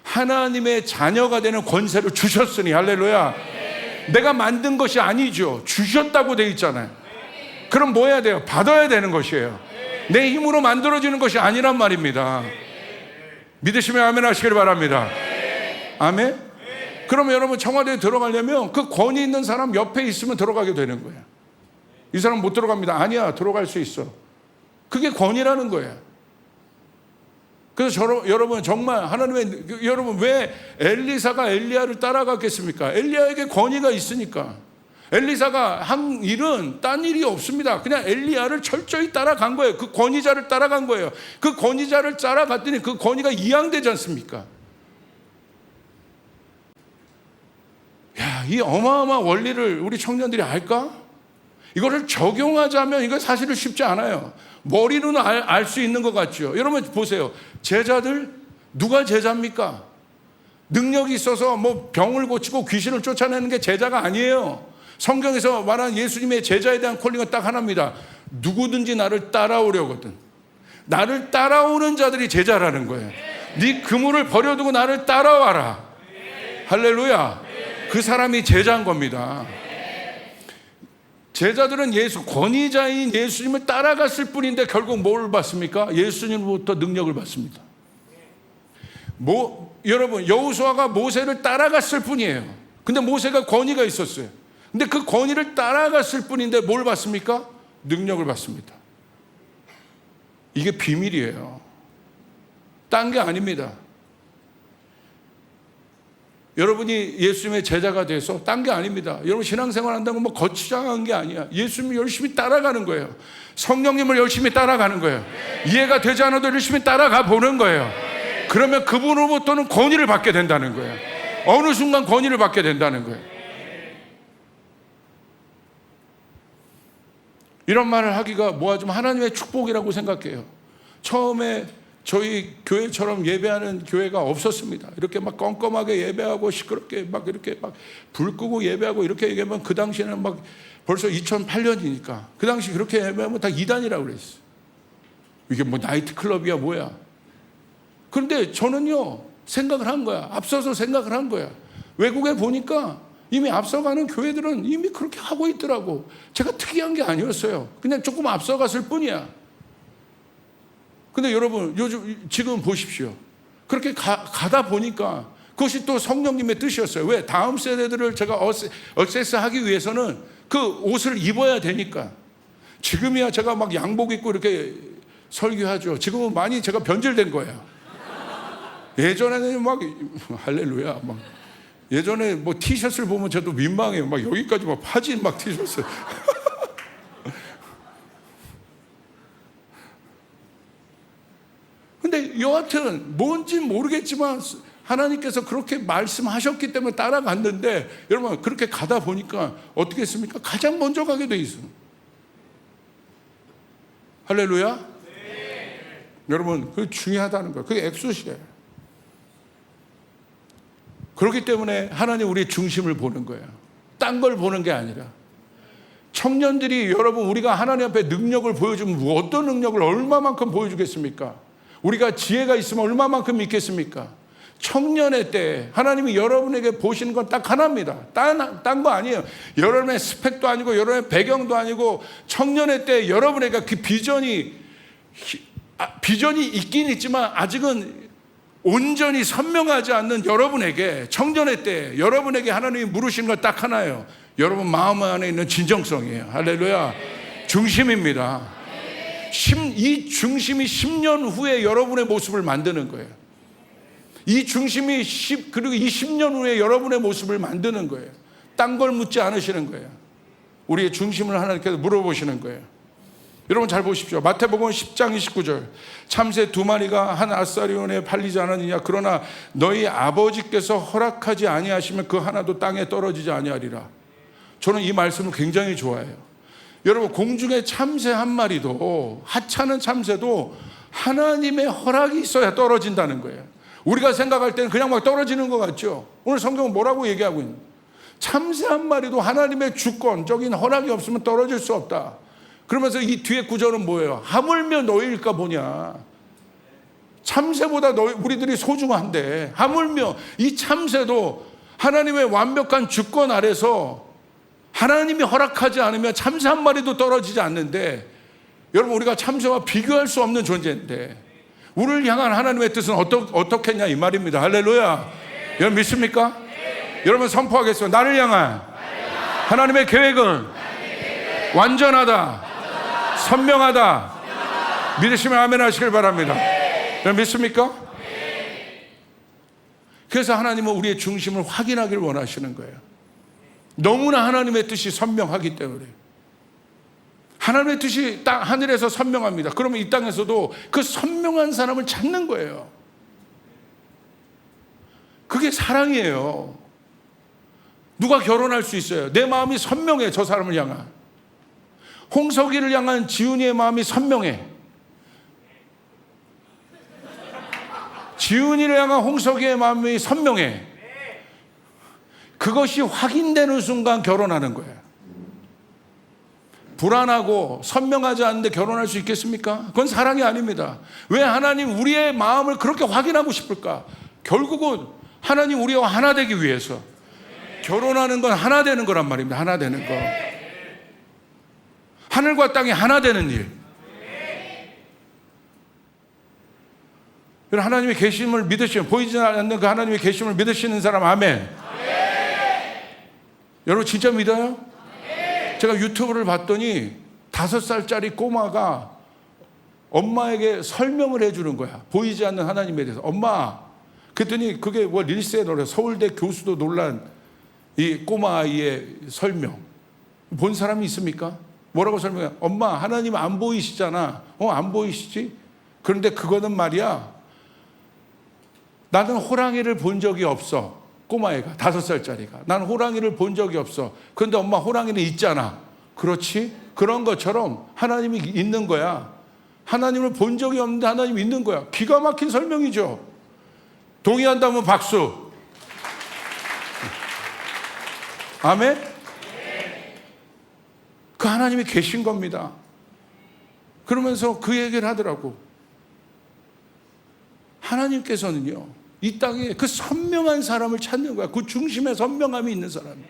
하나님의 자녀가 되는 권세를 주셨으니, 할렐루야. 내가 만든 것이 아니죠. 주셨다고 돼 있잖아요. 그럼 뭐 해야 돼요? 받아야 되는 것이에요. 내 힘으로 만들어지는 것이 아니란 말입니다. 믿으시면 아멘 하시길 바랍니다. 아멘. 그러면 여러분 청와대에 들어가려면 그 권위 있는 사람 옆에 있으면 들어가게 되는 거예요. 이 사람 못 들어갑니다. 아니야, 들어갈 수 있어. 그게 권위라는 거예요. 그래서 여러분 정말 여러분 왜 엘리사가 엘리야를 따라갔겠습니까? 엘리야에게 권위가 있으니까. 엘리사가 한 일은 딴 일이 없습니다. 그냥 엘리야를 철저히 따라간 거예요. 그 권위자를 따라간 거예요. 그 권위자를 따라갔더니 그 권위가 이양되지 않습니까? 야, 이 어마어마한 원리를 우리 청년들이 알까? 이거를 적용하자면 이거 사실은 쉽지 않아요. 머리로는 알 수 있는 것 같죠. 여러분 보세요. 제자들 누가 제자입니까? 능력이 있어서 뭐 병을 고치고 귀신을 쫓아내는 게 제자가 아니에요. 성경에서 말하는 예수님의 제자에 대한 콜링은 딱 하나입니다. 누구든지 나를 따라오려거든. 나를 따라오는 자들이 제자라는 거예요. 네 그물을 버려두고 나를 따라와라. 할렐루야. 그 사람이 제자인 겁니다. 제자들은 권위자인 예수님을 따라갔을 뿐인데 결국 뭘 받습니까? 예수님으로부터 능력을 받습니다. 여러분 여호수아가 모세를 따라갔을 뿐이에요. 근데 모세가 권위가 있었어요. 근데 그 권위를 따라갔을 뿐인데 뭘 받습니까? 능력을 받습니다. 이게 비밀이에요. 딴 게 아닙니다. 여러분이 예수님의 제자가 돼서 딴 게 아닙니다. 여러분 신앙생활 한다고 뭐 거치장한 게 아니야. 예수님을 열심히 따라가는 거예요. 성령님을 열심히 따라가는 거예요. 이해가 되지 않아도 열심히 따라가 보는 거예요. 그러면 그분으로부터는 권위를 받게 된다는 거예요. 어느 순간 권위를 받게 된다는 거예요. 이런 말을 하기가 뭐하지만 하나님의 축복이라고 생각해요. 처음에 저희 교회처럼 예배하는 교회가 없었습니다. 이렇게 막 껌껌하게 예배하고 시끄럽게 막 이렇게 막 불 끄고 예배하고 이렇게 얘기하면 그 당시에는 막 벌써 2008년이니까 그 당시 그렇게 예배하면 다 이단이라고 그랬어요. 이게 뭐 나이트클럽이야 뭐야. 그런데 저는요 생각을 한 거야. 앞서서 생각을 한 거야. 외국에 보니까 이미 앞서가는 교회들은 이미 그렇게 하고 있더라고. 제가 특이한 게 아니었어요. 그냥 조금 앞서갔을 뿐이야. 근데 여러분 지금 보십시오. 그렇게 가다 보니까 그것이 또 성령님의 뜻이었어요. 왜? 다음 세대들을 제가 어세스하기 위해서는 그 옷을 입어야 되니까. 지금이야 제가 막 양복 입고 이렇게 설교하죠. 지금은 많이 제가 변질된 거예요. 예전에는 막 할렐루야 막 예전에 뭐 티셔츠를 보면 저도 민망해요. 막 여기까지 막 파진 막 티셔츠. 근데 여하튼 뭔지 모르겠지만 하나님께서 그렇게 말씀하셨기 때문에 따라갔는데 여러분 그렇게 가다 보니까 어떻게 했습니까? 가장 먼저 가게 돼 있어요. 할렐루야. 네. 여러분 그게 중요하다는 거예요. 그게 엑소시예요. 그렇기 때문에 하나님 우리의 중심을 보는 거예요. 딴 걸 보는 게 아니라. 청년들이 여러분 우리가 하나님 앞에 능력을 보여주면 어떤 능력을 얼마만큼 보여주겠습니까? 우리가 지혜가 있으면 얼마만큼 믿겠습니까? 청년의 때 하나님이 여러분에게 보시는 건 딱 하나입니다. 딴 거 아니에요. 여러분의 스펙도 아니고 여러분의 배경도 아니고 청년의 때 여러분에게 그 비전이 있긴 있지만 아직은 온전히 선명하지 않는 여러분에게 청년의 때 여러분에게 하나님이 물으시는 건 딱 하나예요. 여러분 마음 안에 있는 진정성이에요. 할렐루야. 중심입니다. 이 중심이 10년 후에 여러분의 모습을 만드는 거예요. 이 중심이 그리고 이 10년 후에 여러분의 모습을 만드는 거예요. 딴 걸 묻지 않으시는 거예요. 우리의 중심을 하나님께서 물어보시는 거예요. 여러분 잘 보십시오. 마태복음 10장 29절. 참새 2마리가 한 아사리온에 팔리지 않았느냐. 그러나 너희 아버지께서 허락하지 아니하시면 그 하나도 땅에 떨어지지 아니하리라. 저는 이 말씀을 굉장히 좋아해요. 여러분 공중에 참새 한 마리도 하찮은 참새도 하나님의 허락이 있어야 떨어진다는 거예요. 우리가 생각할 때는 그냥 막 떨어지는 것 같죠. 오늘 성경은 뭐라고 얘기하고 있는 거예요? 참새 한 마리도 하나님의 주권적인 허락이 없으면 떨어질 수 없다. 그러면서 이 뒤에 구절은 뭐예요? 하물며 너희일까 보냐. 참새보다 우리들이 소중한데 하물며 이 참새도 하나님의 완벽한 주권 아래서 하나님이 허락하지 않으면 참새 한 마리도 떨어지지 않는데, 여러분 우리가 참새와 비교할 수 없는 존재인데 우리를 향한 하나님의 뜻은 어떻겠냐 이 말입니다. 할렐루야. 여러분 믿습니까? 여러분 선포하겠습니다. 나를 향한 하나님의 계획은 완전하다, 선명하다. 믿으시면 아멘 하시길 바랍니다. 여러분 믿습니까? 그래서 하나님은 우리의 중심을 확인하기를 원하시는 거예요. 너무나 하나님의 뜻이 선명하기 때문에. 하나님의 뜻이 하늘에서 선명합니다. 그러면 이 땅에서도 그 선명한 사람을 찾는 거예요. 그게 사랑이에요. 누가 결혼할 수 있어요? 내 마음이 선명해. 저 사람을 향한. 홍석이를 향한 지훈이의 마음이 선명해. 지훈이를 향한 홍석이의 마음이 선명해. 그것이 확인되는 순간 결혼하는 거예요. 불안하고 선명하지 않은데 결혼할 수 있겠습니까? 그건 사랑이 아닙니다. 왜 하나님 우리의 마음을 그렇게 확인하고 싶을까? 결국은 하나님 우리와 하나 되기 위해서. 결혼하는 건 하나 되는 거란 말입니다. 하나 되는 거. 하늘과 땅이 하나 되는 일. 하나님의 계심을 믿으시는, 보이지 않는 그 하나님의 계심을 믿으시는 사람 아멘. 여러분 진짜 믿어요? 제가 유튜브를 봤더니 5살짜리 꼬마가 엄마에게 설명을 해주는 거야. 보이지 않는 하나님에 대해서. 엄마, 그랬더니 그게 뭐 릴스에 노래, 서울대 교수도 놀란 이 꼬마 아이의 설명. 본 사람이 있습니까? 뭐라고 설명해? 엄마, 하나님 안 보이시잖아. 안 보이시지? 그런데 그거는 말이야, 나는 호랑이를 본 적이 없어. 꼬마애가 5살짜리가 나는 호랑이를 본 적이 없어. 그런데 엄마 호랑이는 있잖아. 그렇지? 그런 것처럼 하나님이 있는 거야. 하나님을 본 적이 없는데 하나님이 있는 거야. 기가 막힌 설명이죠. 동의한다면 박수. 아멘? 그 하나님이 계신 겁니다. 그러면서 그 얘기를 하더라고. 하나님께서는요, 이 땅에 그 선명한 사람을 찾는 거야. 그 중심에 선명함이 있는 사람.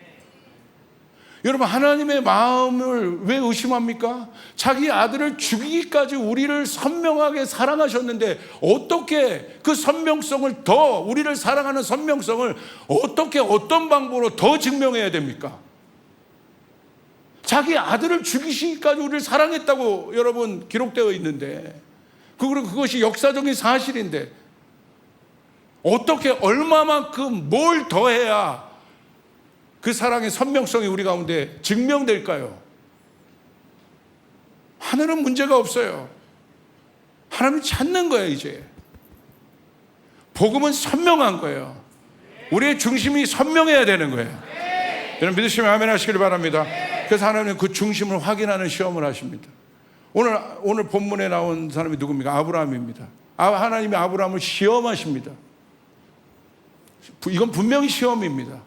여러분 하나님의 마음을 왜 의심합니까? 자기 아들을 죽이기까지 우리를 선명하게 사랑하셨는데 어떻게 그 선명성을 더, 우리를 사랑하는 선명성을 어떻게 어떤 방법으로 더 증명해야 됩니까? 자기 아들을 죽이시기까지 우리를 사랑했다고 여러분 기록되어 있는데, 그것이 역사적인 사실인데 어떻게 얼마만큼 뭘 더해야 그 사랑의 선명성이 우리 가운데 증명될까요? 하늘은 문제가 없어요. 하나님을 찾는 거예요. 이제 복음은 선명한 거예요. 우리의 중심이 선명해야 되는 거예요. 여러분 믿으시면 아멘 하시길 바랍니다. 그래서 하나님은 그 중심을 확인하는 시험을 하십니다. 오늘 본문에 나온 사람이 누굽니까? 아브라함입니다. 하나님이 아브라함을 시험하십니다. 이건 분명히 시험입니다.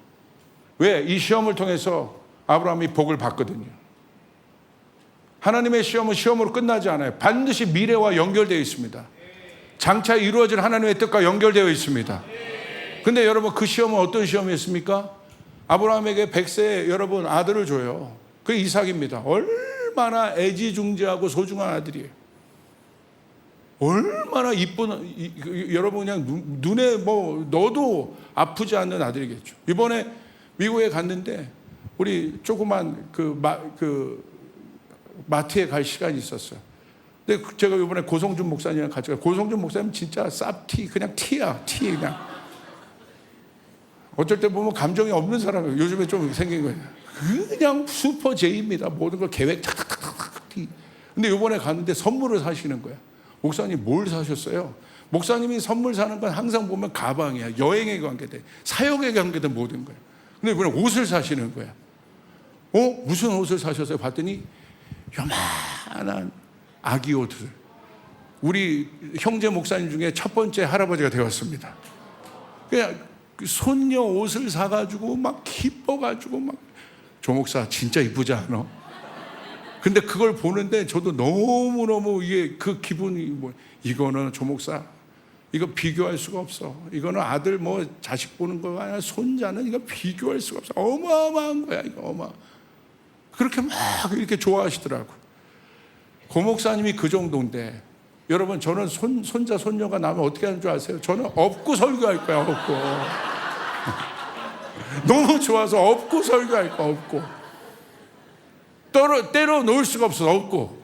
왜? 이 시험을 통해서 아브라함이 복을 받거든요. 하나님의 시험은 시험으로 끝나지 않아요. 반드시 미래와 연결되어 있습니다. 장차 이루어질 하나님의 뜻과 연결되어 있습니다. 근데 여러분 그 시험은 어떤 시험이었습니까? 아브라함에게 100세에 여러분 아들을 줘요. 그게 이삭입니다. 얼마나 애지중지하고 소중한 아들이에요. 얼마나 이쁜, 여러분 그냥 눈에 뭐 넣어도 아프지 않는 아들이겠죠. 이번에 미국에 갔는데 우리 조그만 마트에 갈 시간이 있었어요. 근데 제가 이번에 고성준 목사님이랑 같이 가요. 고성준 목사님 진짜 쌉티, 그냥 티야, 티 그냥. 어쩔 때 보면 감정이 없는 사람이에요. 요즘에 좀 생긴 거예요. 그냥 슈퍼 제이입니다. 모든 걸 계획 탁탁탁탁 티. 근데 이번에 갔는데 선물을 사시는 거야. 목사님 뭘 사셨어요? 목사님이 선물 사는 건 항상 보면 가방이야. 여행에 관계돼. 사역에 관계된 모든 거야. 근데 이번에 옷을 사시는 거야. 무슨 옷을 사셨어요? 봤더니 요만한 아기 옷을. 우리 형제 목사님 중에 첫 번째 할아버지가 되었습니다. 그냥 손녀 옷을 사가지고 막 기뻐가지고 막 조 목사 진짜 이쁘지 않아? 근데 그걸 보는데 저도 너무너무 이게 그 기분이 뭐 이거는 조 목사 이거 비교할 수가 없어. 이거는 아들 뭐 자식 보는 거가 아니라 손자는 이거 비교할 수가 없어. 어마어마한 거야 이거 그렇게 막 이렇게 좋아하시더라고. 고 목사님이 그 정도인데 여러분 저는 손자 손녀가 나면 어떻게 하는 줄 아세요? 저는 업고 설교할 거야. 업고 너무 좋아서 업고 설교할 거야. 업고 때려 놓을 수가 없어. 업고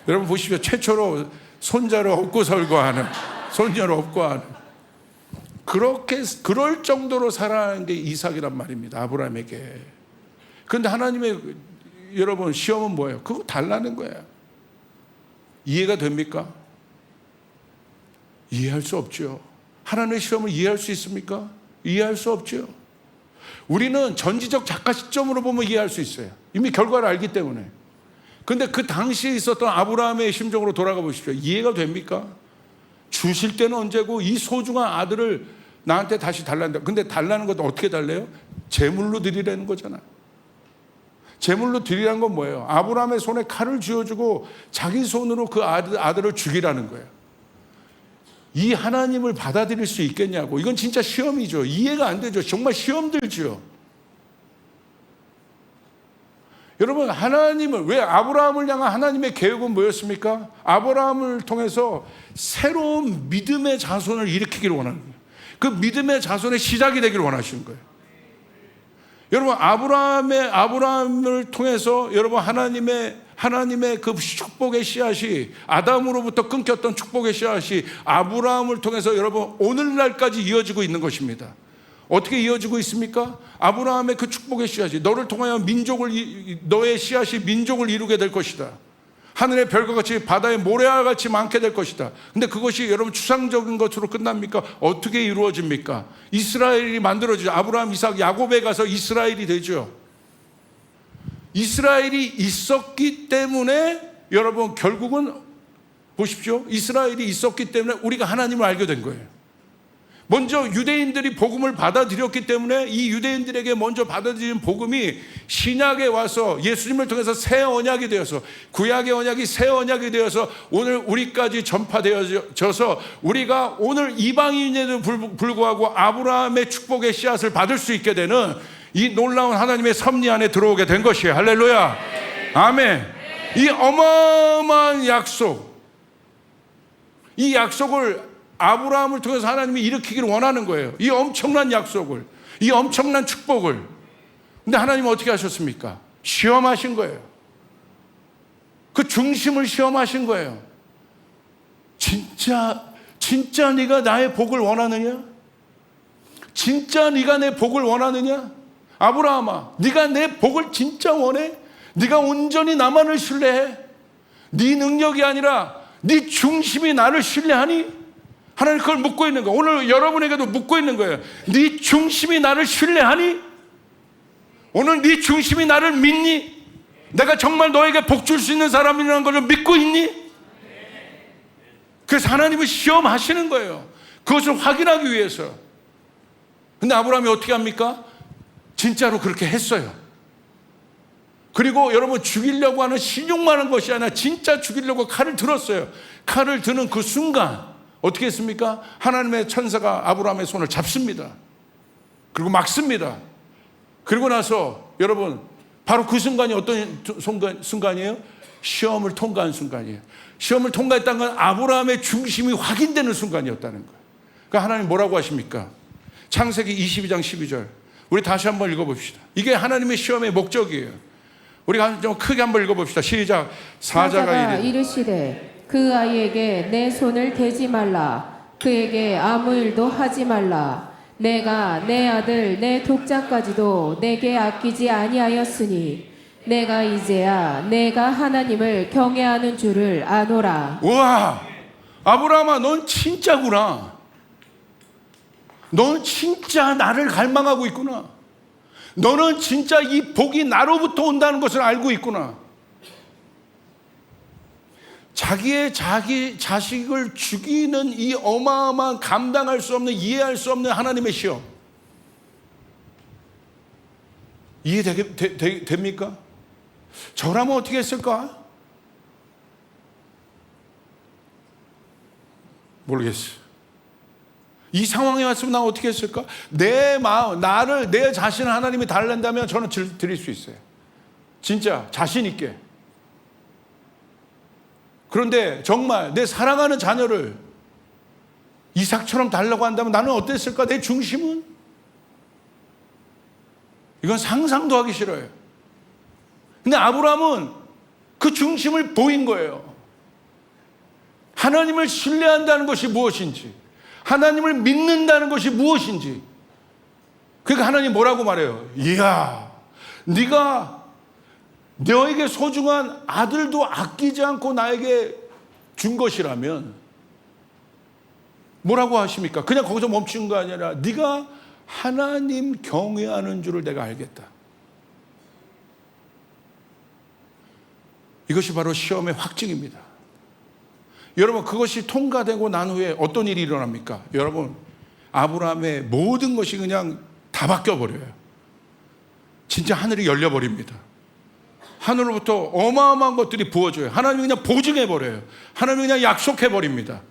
여러분 보십시오. 최초로 손자를 업고 설교하는 손녀를 업고 하는 그럴 정도로 사랑하는 게 이삭이란 말입니다. 아브라함에게. 그런데 하나님의 여러분 시험은 뭐예요? 그거 달라는 거예요. 이해가 됩니까? 이해할 수 없죠. 하나님의 시험을 이해할 수 있습니까? 이해할 수 없죠. 우리는 전지적 작가 시점으로 보면 이해할 수 있어요. 이미 결과를 알기 때문에. 그런데 그 당시에 있었던 아브라함의 심정으로 돌아가 보십시오. 이해가 됩니까? 주실 때는 언제고 이 소중한 아들을 나한테 다시 달란다. 근데 달라는 것도 어떻게 달래요? 제물로 드리라는 거잖아. 제물로 드리라는 건 뭐예요? 아브라함의 손에 칼을 쥐어주고 자기 손으로 그 아들을 죽이라는 거예요. 이 하나님을 받아들일 수 있겠냐고. 이건 진짜 시험이죠. 이해가 안 되죠. 정말 시험 들죠. 여러분 하나님을 왜 아브라함을 향한 하나님의 계획은 뭐였습니까? 아브라함을 통해서 새로운 믿음의 자손을 일으키기를 원하는 거예요. 그 믿음의 자손의 시작이 되기를 원하시는 거예요. 여러분 아브라함을 통해서 여러분 하나님의 그 축복의 씨앗이 아담으로부터 끊겼던 축복의 씨앗이 아브라함을 통해서 여러분 오늘날까지 이어지고 있는 것입니다. 어떻게 이어지고 있습니까? 아브라함의 그 축복의 씨앗이 너를 통하여 너의 씨앗이 민족을 이루게 될 것이다. 하늘의 별과 같이 바다의 모래와 같이 많게 될 것이다. 근데 그것이 여러분 추상적인 것으로 끝납니까? 어떻게 이루어집니까? 이스라엘이 만들어지죠. 아브라함, 이삭, 야곱에 가서 이스라엘이 되죠. 이스라엘이 있었기 때문에 여러분 결국은 보십시오. 이스라엘이 있었기 때문에 우리가 하나님을 알게 된 거예요. 먼저 유대인들이 복음을 받아들였기 때문에 이 유대인들에게 먼저 받아들인 복음이 신약에 와서 예수님을 통해서 새 언약이 되어서 구약의 언약이 새 언약이 되어서 오늘 우리까지 전파되어져서 우리가 오늘 이방인에도 불구하고 아브라함의 축복의 씨앗을 받을 수 있게 되는 이 놀라운 하나님의 섭리 안에 들어오게 된 것이에요. 할렐루야. 아멘. 이 어마어마한 약속, 이 약속을 아브라함을 통해서 하나님이 일으키기를 원하는 거예요. 이 엄청난 약속을, 이 엄청난 축복을. 근데 하나님은 어떻게 하셨습니까? 시험하신 거예요. 그 중심을 시험하신 거예요. 진짜 네가 나의 복을 원하느냐? 진짜 네가 내 복을 원하느냐? 아브라함아, 네가 내 복을 진짜 원해? 네가 온전히 나만을 신뢰해? 네 능력이 아니라 네 중심이 나를 신뢰하니? 하나님 그걸 묻고 있는 거예요. 오늘 여러분에게도 묻고 있는 거예요. 네 중심이 나를 신뢰하니? 오늘 네 중심이 나를 믿니? 내가 정말 너에게 복 줄 수 있는 사람이라는 것을 믿고 있니? 그래서 하나님은 시험하시는 거예요. 그것을 확인하기 위해서. 근데 아브라함이 어떻게 합니까? 진짜로 그렇게 했어요. 그리고 여러분 죽이려고 하는 신용만 한 것이 아니라 진짜 죽이려고 칼을 들었어요. 칼을 드는 그 순간 어떻게 했습니까? 하나님의 천사가 아브라함의 손을 잡습니다. 그리고 막습니다. 그리고 나서 여러분 바로 그 순간이 어떤 순간이에요? 시험을 통과한 순간이에요. 시험을 통과했다는 건 아브라함의 중심이 확인되는 순간이었다는 거예요. 그러니까 하나님 뭐라고 하십니까? 창세기 22장 12절 우리 다시 한번 읽어봅시다. 이게 하나님의 시험의 목적이에요. 우리가 좀 크게 한번 읽어봅시다. 시작. 사자가 이르시되 그 아이에게 내 손을 대지 말라. 그에게 아무 일도 하지 말라. 내가 내 아들 내 독자까지도 내게 아끼지 아니하였으니 내가 이제야 내가 하나님을 경외하는 줄을 아노라. 우와, 아브라함아, 넌 진짜구나. 넌 진짜 나를 갈망하고 있구나. 너는 진짜 이 복이 나로부터 온다는 것을 알고 있구나. 자기 자식을 죽이는 이 어마어마한 감당할 수 없는, 이해할 수 없는 하나님의 시험. 이해됩니까? 저라면 어떻게 했을까? 모르겠어요. 이 상황에 왔으면 나 어떻게 했을까? 내 마음, 내 자신을 하나님이 달랜다면 저는 드릴 수 있어요. 진짜 자신 있게. 그런데 정말 내 사랑하는 자녀를 이삭처럼 달라고 한다면 나는 어땠을까? 내 중심은? 이건 상상도 하기 싫어요. 근데 아브라함은 그 중심을 보인 거예요. 하나님을 신뢰한다는 것이 무엇인지, 하나님을 믿는다는 것이 무엇인지. 그러니까 하나님 뭐라고 말해요? 이야, 네가 너에게 소중한 아들도 아끼지 않고 나에게 준 것이라면 뭐라고 하십니까? 그냥 거기서 멈춘 거 아니라 네가 하나님 경외하는 줄을 내가 알겠다. 이것이 바로 시험의 확증입니다. 여러분, 그것이 통과되고 난 후에 어떤 일이 일어납니까? 여러분, 아브라함의 모든 것이 그냥 다 바뀌어버려요. 진짜 하늘이 열려버립니다. 하늘로부터 어마어마한 것들이 부어져요. 하나님이 그냥 보증해버려요. 하나님이 그냥 약속해버립니다.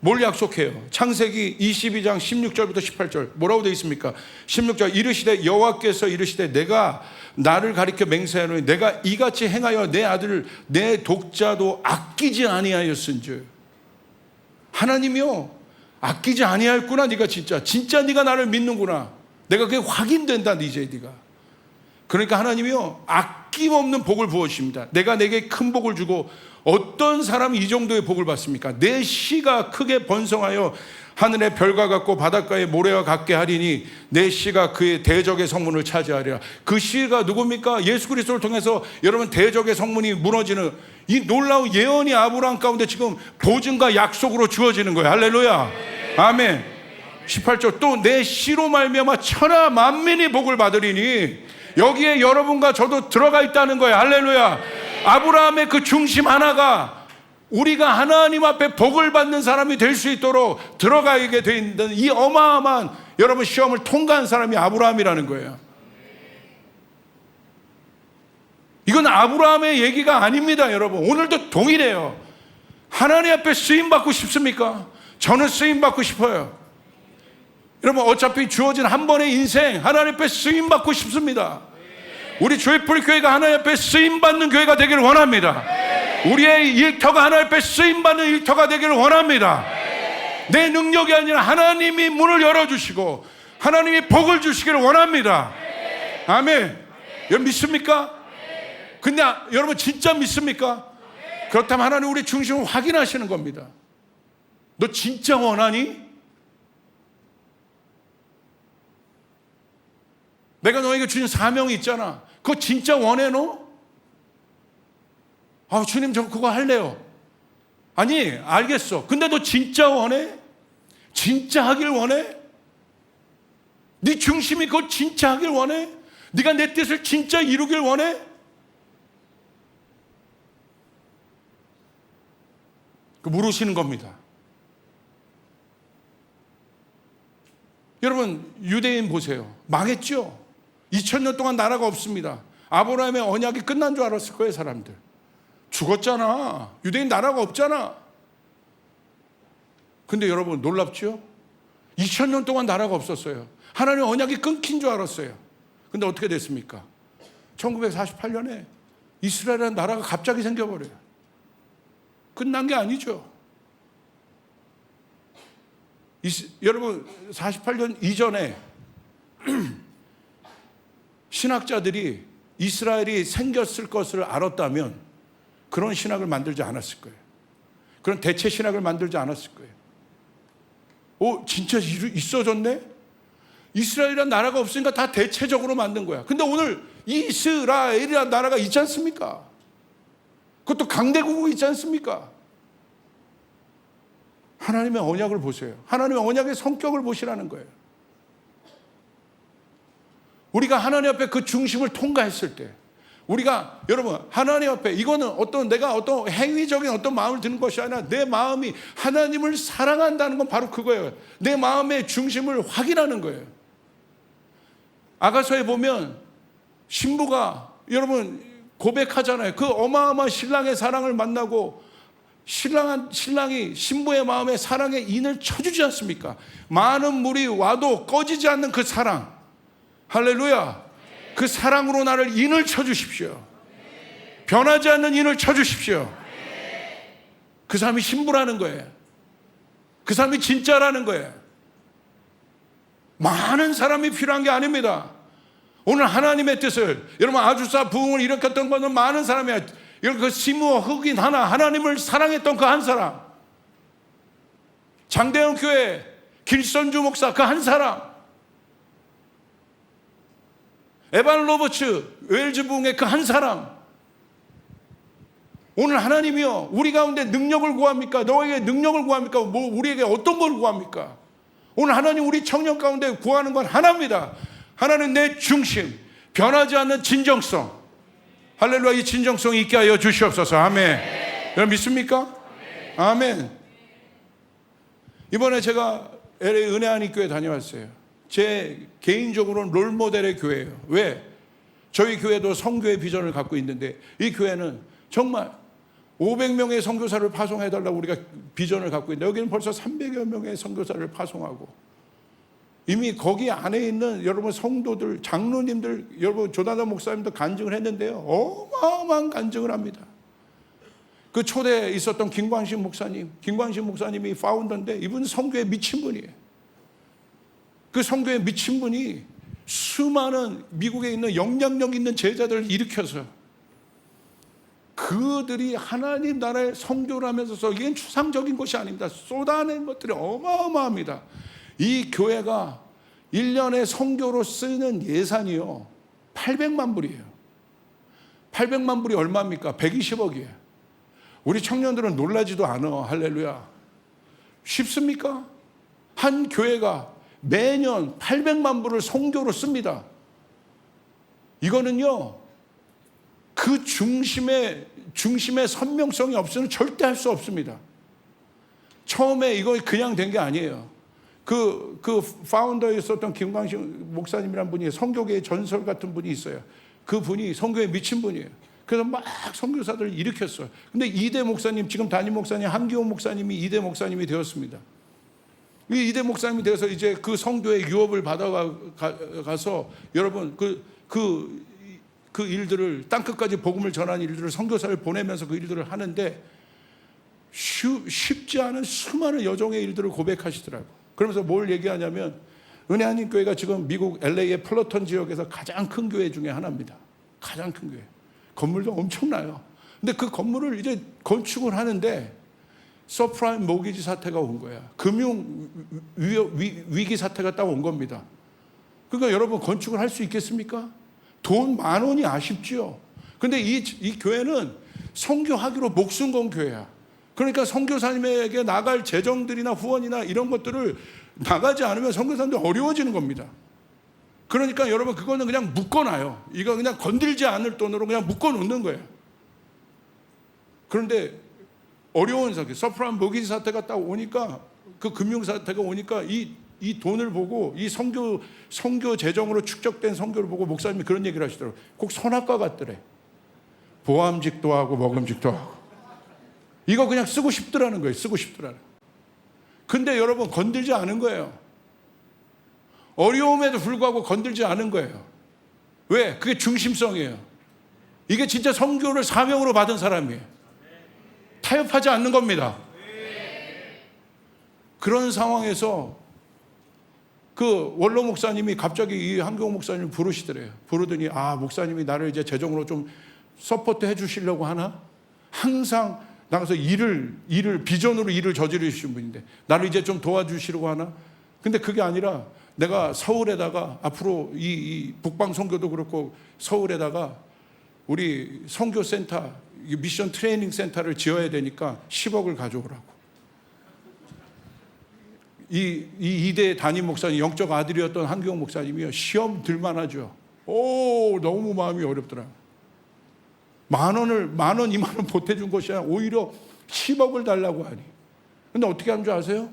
뭘 약속해요? 창세기 22장 16절부터 18절 뭐라고 되어 있습니까? 16절 이르시되 여호와께서 이르시되 내가 나를 가리켜 맹세하노니 내가 이같이 행하여 내 아들을 내 독자도 아끼지 아니하였은즉. 하나님이요, 아끼지 아니하였구나. 네가 진짜 네가 나를 믿는구나. 내가 그게 확인된다. 이제 네가. 그러니까 하나님이요, 아낌없는 복을 부어주십니다. 내가 내게 큰 복을 주고. 어떤 사람이 이 정도의 복을 받습니까? 내 씨가 크게 번성하여 하늘의 별과 같고 바닷가의 모래와 같게 하리니 내 씨가 그의 대적의 성문을 차지하리라. 그 씨가 누굽니까? 예수 그리스도를 통해서 여러분 대적의 성문이 무너지는 이 놀라운 예언이 아브라함 가운데 지금 보증과 약속으로 주어지는 거예요. 할렐루야. 아멘. 18절 또 내 씨로 말미암아 천하 만민이 복을 받으리니 여기에 여러분과 저도 들어가 있다는 거예요. 할렐루야. 아브라함의 그 중심 하나가 우리가 하나님 앞에 복을 받는 사람이 될 수 있도록 들어가게 돼 있는 이 어마어마한 여러분 시험을 통과한 사람이 아브라함이라는 거예요. 이건 아브라함의 얘기가 아닙니다. 여러분, 오늘도 동일해요. 하나님 앞에 쓰임받고 싶습니까? 저는 쓰임받고 싶어요. 여러분, 어차피 주어진 한 번의 인생 하나님 앞에 쓰임받고 싶습니다. 우리 조이풀 교회가 하나님 앞에 쓰임받는 교회가 되기를 원합니다. 우리의 일터가 하나님 앞에 쓰임받는 일터가 되기를 원합니다. 내 능력이 아니라 하나님이 문을 열어주시고 하나님이 복을 주시기를 원합니다. 아멘. 여러분 믿습니까? 근데 여러분 진짜 믿습니까? 그렇다면 하나님 우리 중심을 확인하시는 겁니다. 너 진짜 원하니? 내가 너에게 주신 사명이 있잖아. 그거 진짜 원해 너? 아, 주님 저 그거 할래요. 아니 알겠어. 근데 너 진짜 원해? 진짜 하길 원해? 네 중심이 그거 진짜 하길 원해? 네가 내 뜻을 진짜 이루길 원해? 그 물으시는 겁니다. 여러분 유대인 보세요. 망했죠? 2000년 동안 나라가 없습니다. 아브라함의 언약이 끝난 줄 알았을 거예요. 사람들 죽었잖아. 유대인 나라가 없잖아. 근데 여러분 놀랍죠? 2000년 동안 나라가 없었어요. 하나님의 언약이 끊긴 줄 알았어요. 근데 어떻게 됐습니까? 1948년에 이스라엘이라는 나라가 갑자기 생겨버려요. 끝난 게 아니죠. 여러분 48년 이전에 신학자들이 이스라엘이 생겼을 것을 알았다면 그런 신학을 만들지 않았을 거예요. 그런 대체 신학을 만들지 않았을 거예요. 진짜 있어졌네? 이스라엘이라는 나라가 없으니까 다 대체적으로 만든 거야. 근데 오늘 이스라엘이라는 나라가 있지 않습니까? 그것도 강대국이 있지 않습니까? 하나님의 언약을 보세요. 하나님의 언약의 성격을 보시라는 거예요. 우리가 하나님 앞에 그 중심을 통과했을 때 우리가 여러분 하나님 앞에 이거는 내가 어떤 행위적인 어떤 마음을 드는 것이 아니라 내 마음이 하나님을 사랑한다는 건 바로 그거예요. 내 마음의 중심을 확인하는 거예요. 아가서에 보면 신부가 여러분 고백하잖아요. 그 어마어마한 신랑의 사랑을 만나고 신랑이 신부의 마음에 사랑의 인을 쳐주지 않습니까? 많은 물이 와도 꺼지지 않는 그 사랑. 할렐루야. 그 사랑으로 나를 인을 쳐주십시오. 변하지 않는 인을 쳐주십시오. 그 사람이 신부라는 거예요. 그 사람이 진짜라는 거예요. 많은 사람이 필요한 게 아닙니다. 오늘 하나님의 뜻을, 여러분 아주사 부흥을 일으켰던 것은 많은 사람이야. 그 시므와 흑인 하나님을 사랑했던 그 한 사람, 장대현 교회 길선주 목사 그 한 사람, 에반 로버츠 웰즈 부흥의 그 한 사람. 오늘 하나님이요 우리 가운데 능력을 구합니까? 너에게 능력을 구합니까? 우리에게 어떤 걸 구합니까? 오늘 하나님 우리 청년 가운데 구하는 건 하나입니다. 하나는 내 중심, 변하지 않는 진정성. 할렐루야. 이 진정성이 있게 하여 주시옵소서. 아멘. 여러분 믿습니까? 아멘. 이번에 제가 LA 은혜하니 교회 다녀왔어요. 제 개인적으로는 롤모델의 교회예요. 왜? 저희 교회도 성교의 비전을 갖고 있는데 이 교회는 정말 500명의 선교사를 파송해달라고 우리가 비전을 갖고 있는데 여기는 벌써 300여 명의 선교사를 파송하고 이미 거기 안에 있는 여러분 성도들, 장로님들, 여러분 조나단 목사님도 간증을 했는데요. 어마어마한 간증을 합니다. 그 초대에 있었던 김광신 목사님이 파운더인데 이분 성교에 미친 분이에요. 그 성교에 미친 분이 수많은 미국에 있는 영향력 있는 제자들을 일으켜서 그들이 하나님 나라의 성교를 하면서 이게 추상적인 것이 아닙니다. 쏟아낸 것들이 어마어마합니다. 이 교회가 1년에 성교로 쓰는 예산이요 800만 불이에요. 800만 불이 얼마입니까? 120억이에요. 우리 청년들은 놀라지도 않아. 할렐루야. 쉽습니까? 한 교회가 매년 800만 불을 성교로 씁니다. 이거는요 그 중심의 선명성이 없으면 절대 할 수 없습니다. 처음에 이거 그냥 된 게 아니에요. 그 파운더에 있었던 김광신 목사님이란 분이 성교계의 전설 같은 분이 있어요. 그 분이 성교에 미친 분이에요. 그래서 막 선교사들을 일으켰어요. 근데 이대 목사님, 지금 담임 목사님 한기호 목사님이 이대 목사님이 되었습니다. 이 이대 목사님이 되어서 이제 그 성교의 유업을 받아가서 여러분 그 일들을 땅끝까지 복음을 전하는 일들을 선교사를 보내면서 그 일들을 하는데 쉽지 않은 수많은 여정의 일들을 고백하시더라고요. 그러면서 뭘 얘기하냐면 은혜 하나님 교회가 지금 미국 LA의 플러턴 지역에서 가장 큰 교회 중에 하나입니다. 가장 큰 교회. 건물도 엄청나요. 근데 그 건물을 이제 건축을 하는데 서프라임 모기지 사태가 온 거야. 금융 위기 사태가 딱 온 겁니다. 그러니까 여러분 건축을 할 수 있겠습니까? 돈 10,000원이 아쉽지요. 근데 이 교회는 선교하기로 목숨 건 교회야. 그러니까 선교사님에게 나갈 재정들이나 후원이나 이런 것들을 나가지 않으면 선교사님들 어려워지는 겁니다. 그러니까 여러분 그거는 그냥 묶어놔요. 이거 그냥 건들지 않을 돈으로 그냥 묶어놓는 거예요. 그런데 어려운 사태, 서프라임 모기지 사태가 딱 오니까 그 금융 사태가 오니까 이 돈을 보고 이 선교 재정으로 축적된 선교를 보고 목사님이 그런 얘기를 하시더라고요. 꼭 선악과 같더래. 보암직도 하고 먹음직도 하고. 이거 그냥 쓰고 싶더라는 거예요. 쓰고 싶더라는. 근데 여러분 건들지 않은 거예요. 어려움에도 불구하고 건들지 않은 거예요. 왜? 그게 중심성이에요. 이게 진짜 선교를 사명으로 받은 사람이에요. 타협하지 않는 겁니다. 그런 상황에서 그 원로 목사님이 갑자기 이 한경호 목사님을 부르시더래요. 부르더니 목사님이 나를 이제 재정으로 좀 서포트 해 주시려고 하나? 항상 나가서 비전으로 일을 저지르시는 분인데 나를 이제 좀 도와주시려고 하나? 근데 그게 아니라 내가 서울에다가 앞으로 이 북방 선교도 그렇고 서울에다가 우리 선교센터 미션 트레이닝 센터를 지어야 되니까 10억을 가져오라고. 이 이대 담임 목사님, 영적 아들이었던 한경 목사님이요 시험 들만 하죠. 너무 마음이 어렵더라. 만 원, 2만 원 보태준 것이 아니라 오히려 10억을 달라고 하니. 근데 어떻게 하는 줄 아세요?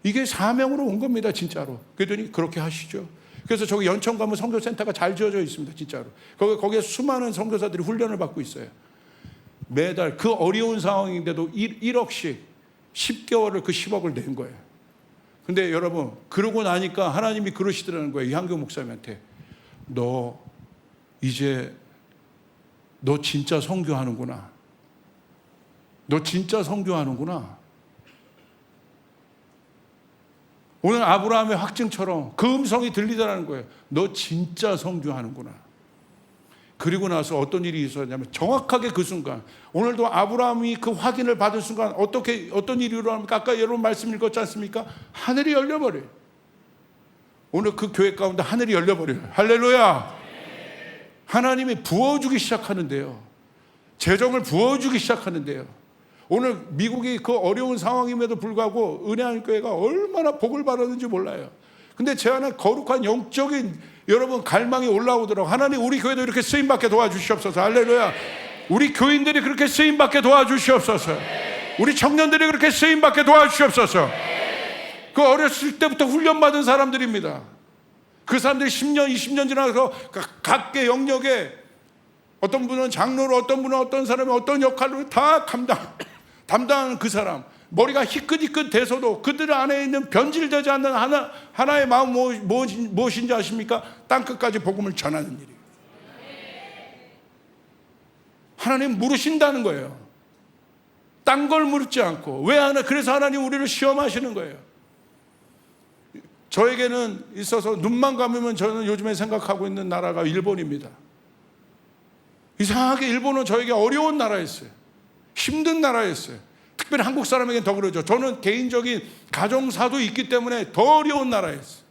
이게 사명으로 온 겁니다, 진짜로. 그랬더니 그렇게 하시죠. 그래서 저기 연천 가면 선교센터가 잘 지어져 있습니다, 진짜로. 거기에 수많은 선교사들이 훈련을 받고 있어요. 매달 그 어려운 상황인데도 1억씩 10개월을 그 10억을 낸 거예요. 근데 여러분, 그러고 나니까 하나님이 그러시더라는 거예요. 이한경 목사님한테. 너 진짜 선교하는구나. 너 진짜 선교하는구나. 오늘 아브라함의 확증처럼 그 음성이 들리더라는 거예요. 너 진짜 선교하는구나. 그리고 나서 어떤 일이 있었냐면 정확하게 그 순간, 오늘도 아브라함이 그 확인을 받은 순간 어떤 일이 일어납니까? 아까 여러분 말씀 읽었지 않습니까? 하늘이 열려버려요. 오늘 그 교회 가운데 하늘이 열려버려요. 할렐루야. 하나님이 부어주기 시작하는데요. 재정을 부어주기 시작하는데요. 오늘 미국이 그 어려운 상황임에도 불구하고 은혜하는 교회가 얼마나 복을 받았는지 몰라요. 근데 제 안에 거룩한 영적인 여러분 갈망이 올라오더라고요. 하나님, 우리 교회도 이렇게 쓰임받게 도와주시옵소서. 할렐루야. 우리 교인들이 그렇게 쓰임받게 도와주시옵소서. 우리 청년들이 그렇게 쓰임받게 도와주시옵소서. 그 어렸을 때부터 훈련받은 사람들입니다. 그 사람들이 10년, 20년 지나서 각계 영역에 어떤 분은 장로로, 어떤 분은 어떤 사람이 어떤 역할로 다 담당하는 그 사람, 머리가 희끗희끗 돼서도 그들 안에 있는 변질되지 않는 하나의 마음 무엇인지 아십니까? 땅끝까지 복음을 전하는 일이에요. 하나님 물으신다는 거예요. 딴 걸 물지 않고. 그래서 하나님 우리를 시험하시는 거예요. 저에게는 있어서 눈만 감으면 저는 요즘에 생각하고 있는 나라가 일본입니다. 이상하게 일본은 저에게 어려운 나라였어요. 힘든 나라였어요. 특별히 한국 사람에게는 더 그러죠. 저는 개인적인 가정사도 있기 때문에 더 어려운 나라였어요.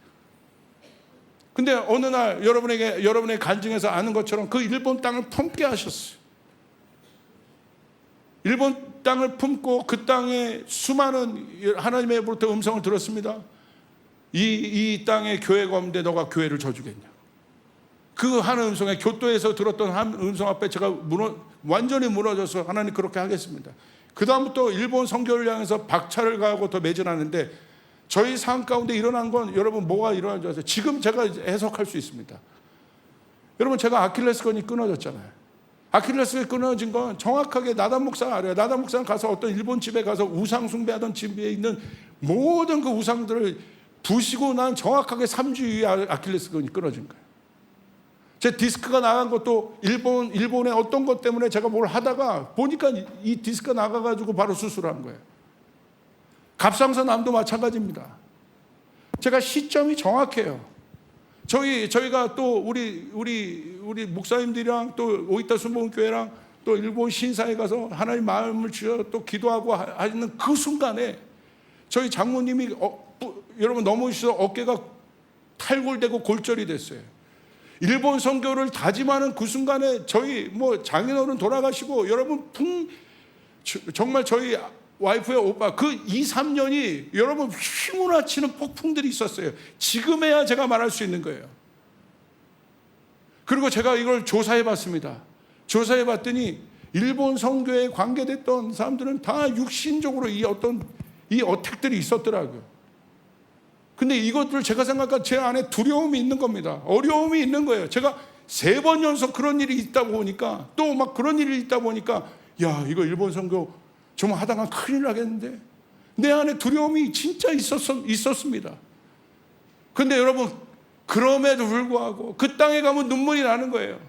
근데 어느 날 여러분의 간증에서 아는 것처럼 그 일본 땅을 품게 하셨어요. 일본 땅을 품고 그 땅에 수많은 하나님의로부터 음성을 들었습니다. 이 땅에 교회가 없는데 너가 교회를 져주겠냐. 그 한 음성에 교토에서 들었던 한 음성 앞에 제가 완전히 무너져서 하나님 그렇게 하겠습니다. 그 다음부터 일본 선교를 향해서 박차를 가하고 더 매진하는데 저희 삶 가운데 일어난 건 여러분 뭐가 일어난 줄 아세요? 지금 제가 해석할 수 있습니다. 여러분, 제가 아킬레스건이 끊어졌잖아요. 아킬레스건이 끊어진 건 정확하게 나단 목사가 알아요. 나단 목사는 가서 어떤 일본 집에 가서 우상 숭배하던 집에 있는 모든 그 우상들을 부시고 난 정확하게 3주 이후에 아킬레스건이 끊어진 거예요. 제 디스크가 나간 것도 일본의 어떤 것 때문에 제가 뭘 하다가 보니까 이 디스크가 나가가지고 바로 수술한 거예요. 갑상선암도 마찬가지입니다. 제가 시점이 정확해요. 저희가 또 우리 목사님들이랑 또 오이타 순복음교회랑 또 일본 신사에 가서 하나님 마음을 주어 또 기도하고 하는 그 순간에 저희 장모님이 여러분 넘어지셔서 어깨가 탈골되고 골절이 됐어요. 일본 선교를 다짐하는 그 순간에 저희 장인어른 돌아가시고 여러분 정말 저희 와이프의 오빠 그 2, 3년이 여러분 휘몰아치는 폭풍들이 있었어요. 지금에야 제가 말할 수 있는 거예요. 그리고 제가 이걸 조사해 봤습니다. 조사해 봤더니 일본 선교에 관계됐던 사람들은 다 육신적으로 이 어택들이 있었더라고요. 근데 이것들 제가 생각한 제 안에 두려움이 있는 겁니다. 어려움이 있는 거예요. 제가 3번 연속 그런 일이 있다 보니까 또 막 그런 일이 있다 보니까 야, 이거 일본 선교 좀 하다가 큰일 나겠는데 내 안에 두려움이 진짜 있었습니다. 근데 여러분, 그럼에도 불구하고 그 땅에 가면 눈물이 나는 거예요.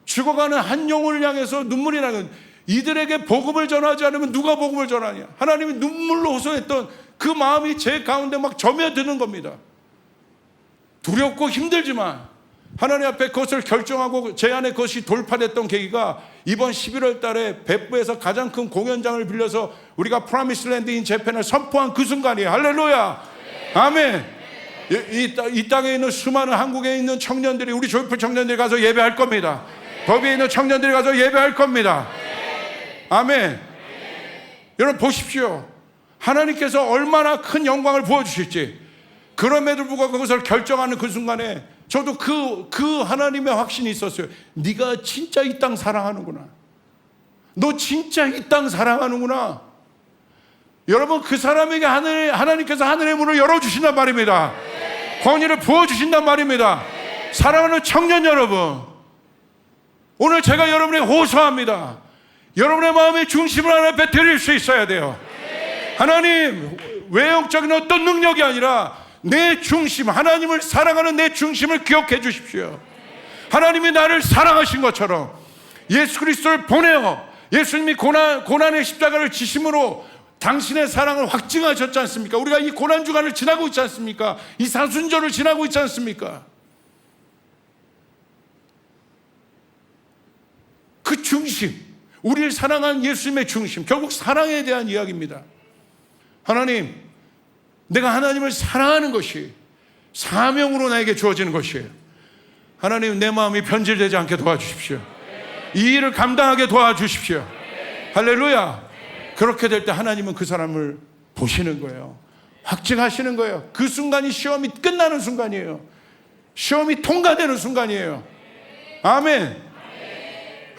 죽어가는 한 영혼을 향해서 눈물이 나는, 이들에게 복음을 전하지 않으면 누가 복음을 전하냐. 하나님이 눈물로 호소했던 그 마음이 제 가운데 막 점여드는 겁니다. 두렵고 힘들지만 하나님 앞에 그것을 결정하고 제 안에 그것이 돌파됐던 계기가 이번 11월 달에 백부에서 가장 큰 공연장을 빌려서 우리가 프라미스랜드 인 재팬을 선포한 그 순간이에요. 할렐루야. 아멘. 이 땅에 있는 수많은 한국에 있는 청년들이, 우리 조이풀 청년들이 가서 예배할 겁니다. 더비에 있는 청년들이 가서 예배할 겁니다. 아멘. 여러분 보십시오. 하나님께서 얼마나 큰 영광을 부어주실지. 그럼에도 불구하고 그것을 결정하는 그 순간에 저도 그 하나님의 확신이 있었어요. 네가 진짜 이 땅 사랑하는구나. 너 진짜 이 땅 사랑하는구나. 여러분, 그 사람에게 하나님께서 하늘의 문을 열어주신단 말입니다. 권위를 부어주신단 말입니다. 사랑하는 청년 여러분, 오늘 제가 여러분에게 호소합니다. 여러분의 마음의 중심을 하나님 앞에 드릴 수 있어야 돼요. 하나님, 외형적인 어떤 능력이 아니라 내 중심, 하나님을 사랑하는 내 중심을 기억해 주십시오. 하나님이 나를 사랑하신 것처럼 예수 그리스도를 보내어 예수님이 고난의 십자가를 지심으로 당신의 사랑을 확증하셨지 않습니까? 우리가 이 고난주간을 지나고 있지 않습니까? 이 사순절을 지나고 있지 않습니까? 그 중심, 우리를 사랑한 예수님의 중심, 결국 사랑에 대한 이야기입니다. 하나님, 내가 하나님을 사랑하는 것이 사명으로 나에게 주어지는 것이에요. 하나님, 내 마음이 변질되지 않게 도와주십시오. 이 일을 감당하게 도와주십시오. 할렐루야. 그렇게 될 때 하나님은 그 사람을 보시는 거예요. 확증하시는 거예요. 그 순간이 시험이 끝나는 순간이에요. 시험이 통과되는 순간이에요. 아멘.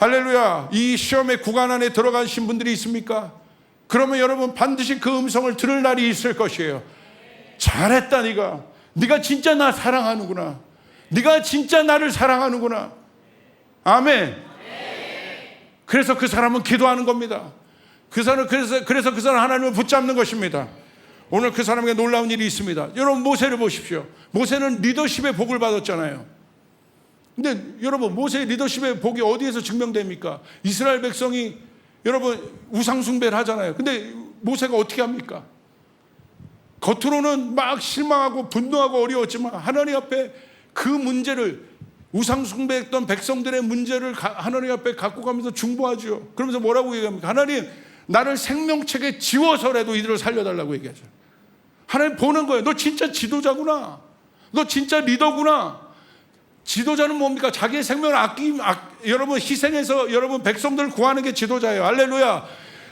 할렐루야. 이 시험의 구간 안에 들어가신 분들이 있습니까? 그러면 여러분 반드시 그 음성을 들을 날이 있을 것이에요. 잘했다. 네가 진짜 나 사랑하는구나. 네가 진짜 나를 사랑하는구나. 아멘. 그래서 그 사람은 기도하는 겁니다. 그래서 그 사람 하나님을 붙잡는 것입니다. 오늘 그 사람에게 놀라운 일이 있습니다. 여러분, 모세를 보십시오. 모세는 리더십의 복을 받았잖아요. 근데 여러분, 모세의 리더십의 복이 어디에서 증명됩니까? 이스라엘 백성이 여러분 우상 숭배를 하잖아요. 근데 모세가 어떻게 합니까? 겉으로는 막 실망하고 분노하고 어려웠지만 하나님 앞에 그 문제를, 우상 숭배했던 백성들의 문제를 하나님 앞에 갖고 가면서 중보하죠. 그러면서 뭐라고 얘기합니까? 하나님, 나를 생명책에 지워서라도 이들을 살려달라고 얘기하죠. 하나님 보는 거예요. 너 진짜 지도자구나. 너 진짜 리더구나. 지도자는 뭡니까? 자기의 생명을 여러분 희생해서 여러분 백성들을 구하는 게 지도자예요. 할렐루야.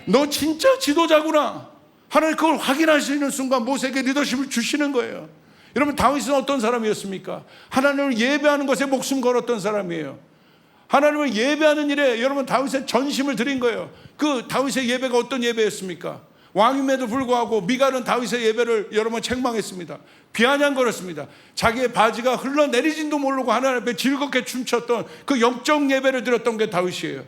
너 진짜 지도자구나. 하나님 그걸 확인하시는 순간 모세에게 리더십을 주시는 거예요. 여러분, 다윗은 어떤 사람이었습니까? 하나님을 예배하는 것에 목숨 걸었던 사람이에요. 하나님을 예배하는 일에 여러분 다윗의 전심을 드린 거예요. 그 다윗의 예배가 어떤 예배였습니까? 왕임에도 불구하고 미갈은 다윗의 예배를 여러분 책망했습니다. 비아냥거렸습니다. 자기의 바지가 흘러내리진도 모르고 하나님 앞에 즐겁게 춤췄던 그 영적 예배를 드렸던 게 다윗이에요.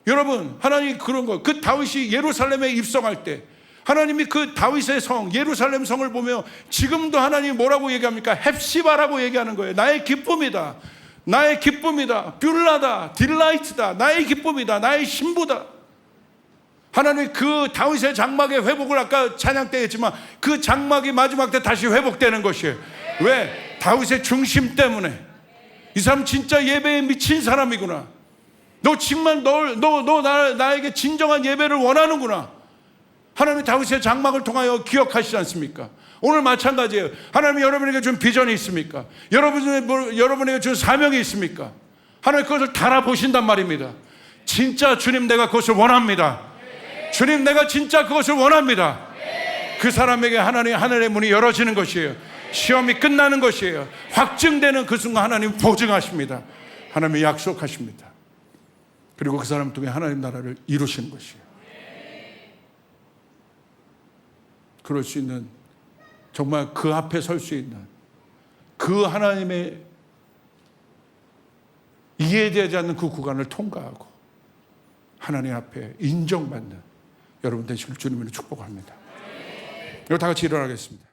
여러분, 하나님이 그런 거, 그 다윗이 예루살렘에 입성할 때 하나님이 그 다윗의 성, 예루살렘 성을 보며 지금도 하나님이 뭐라고 얘기합니까? 헵시바라고 얘기하는 거예요. 나의 기쁨이다. 나의 기쁨이다. 뷸라다. 딜라이트다. 나의 기쁨이다. 나의 신부다. 하나님 그 다윗의 장막의 회복을 아까 찬양 때 했지만 그 장막이 마지막 때 다시 회복되는 것이에요. 왜? 다윗의 중심 때문에. 이 사람 진짜 예배에 미친 사람이구나. 너 정말 나에게 진정한 예배를 원하는구나. 하나님이 다윗의 장막을 통하여 기억하시지 않습니까? 오늘 마찬가지예요. 하나님이 여러분에게 준 비전이 있습니까? 여러분에게 준 사명이 있습니까? 하나님 그것을 달아보신단 말입니다. 진짜 주님, 내가 그것을 원합니다. 주님, 내가 진짜 그것을 원합니다. 그 사람에게 하나님 하늘의 문이 열어지는 것이에요. 시험이 끝나는 것이에요. 확증되는 그 순간 하나님 보증하십니다. 하나님이 약속하십니다. 그리고 그 사람 통해 하나님 나라를 이루시는 것이에요. 그럴 수 있는, 정말 그 앞에 설 수 있는 그 하나님의 이해되지 않는 그 구간을 통과하고 하나님 앞에 인정받는 여러분 되시길 주님으로 축복합니다. 여러분 다 같이 일어나겠습니다.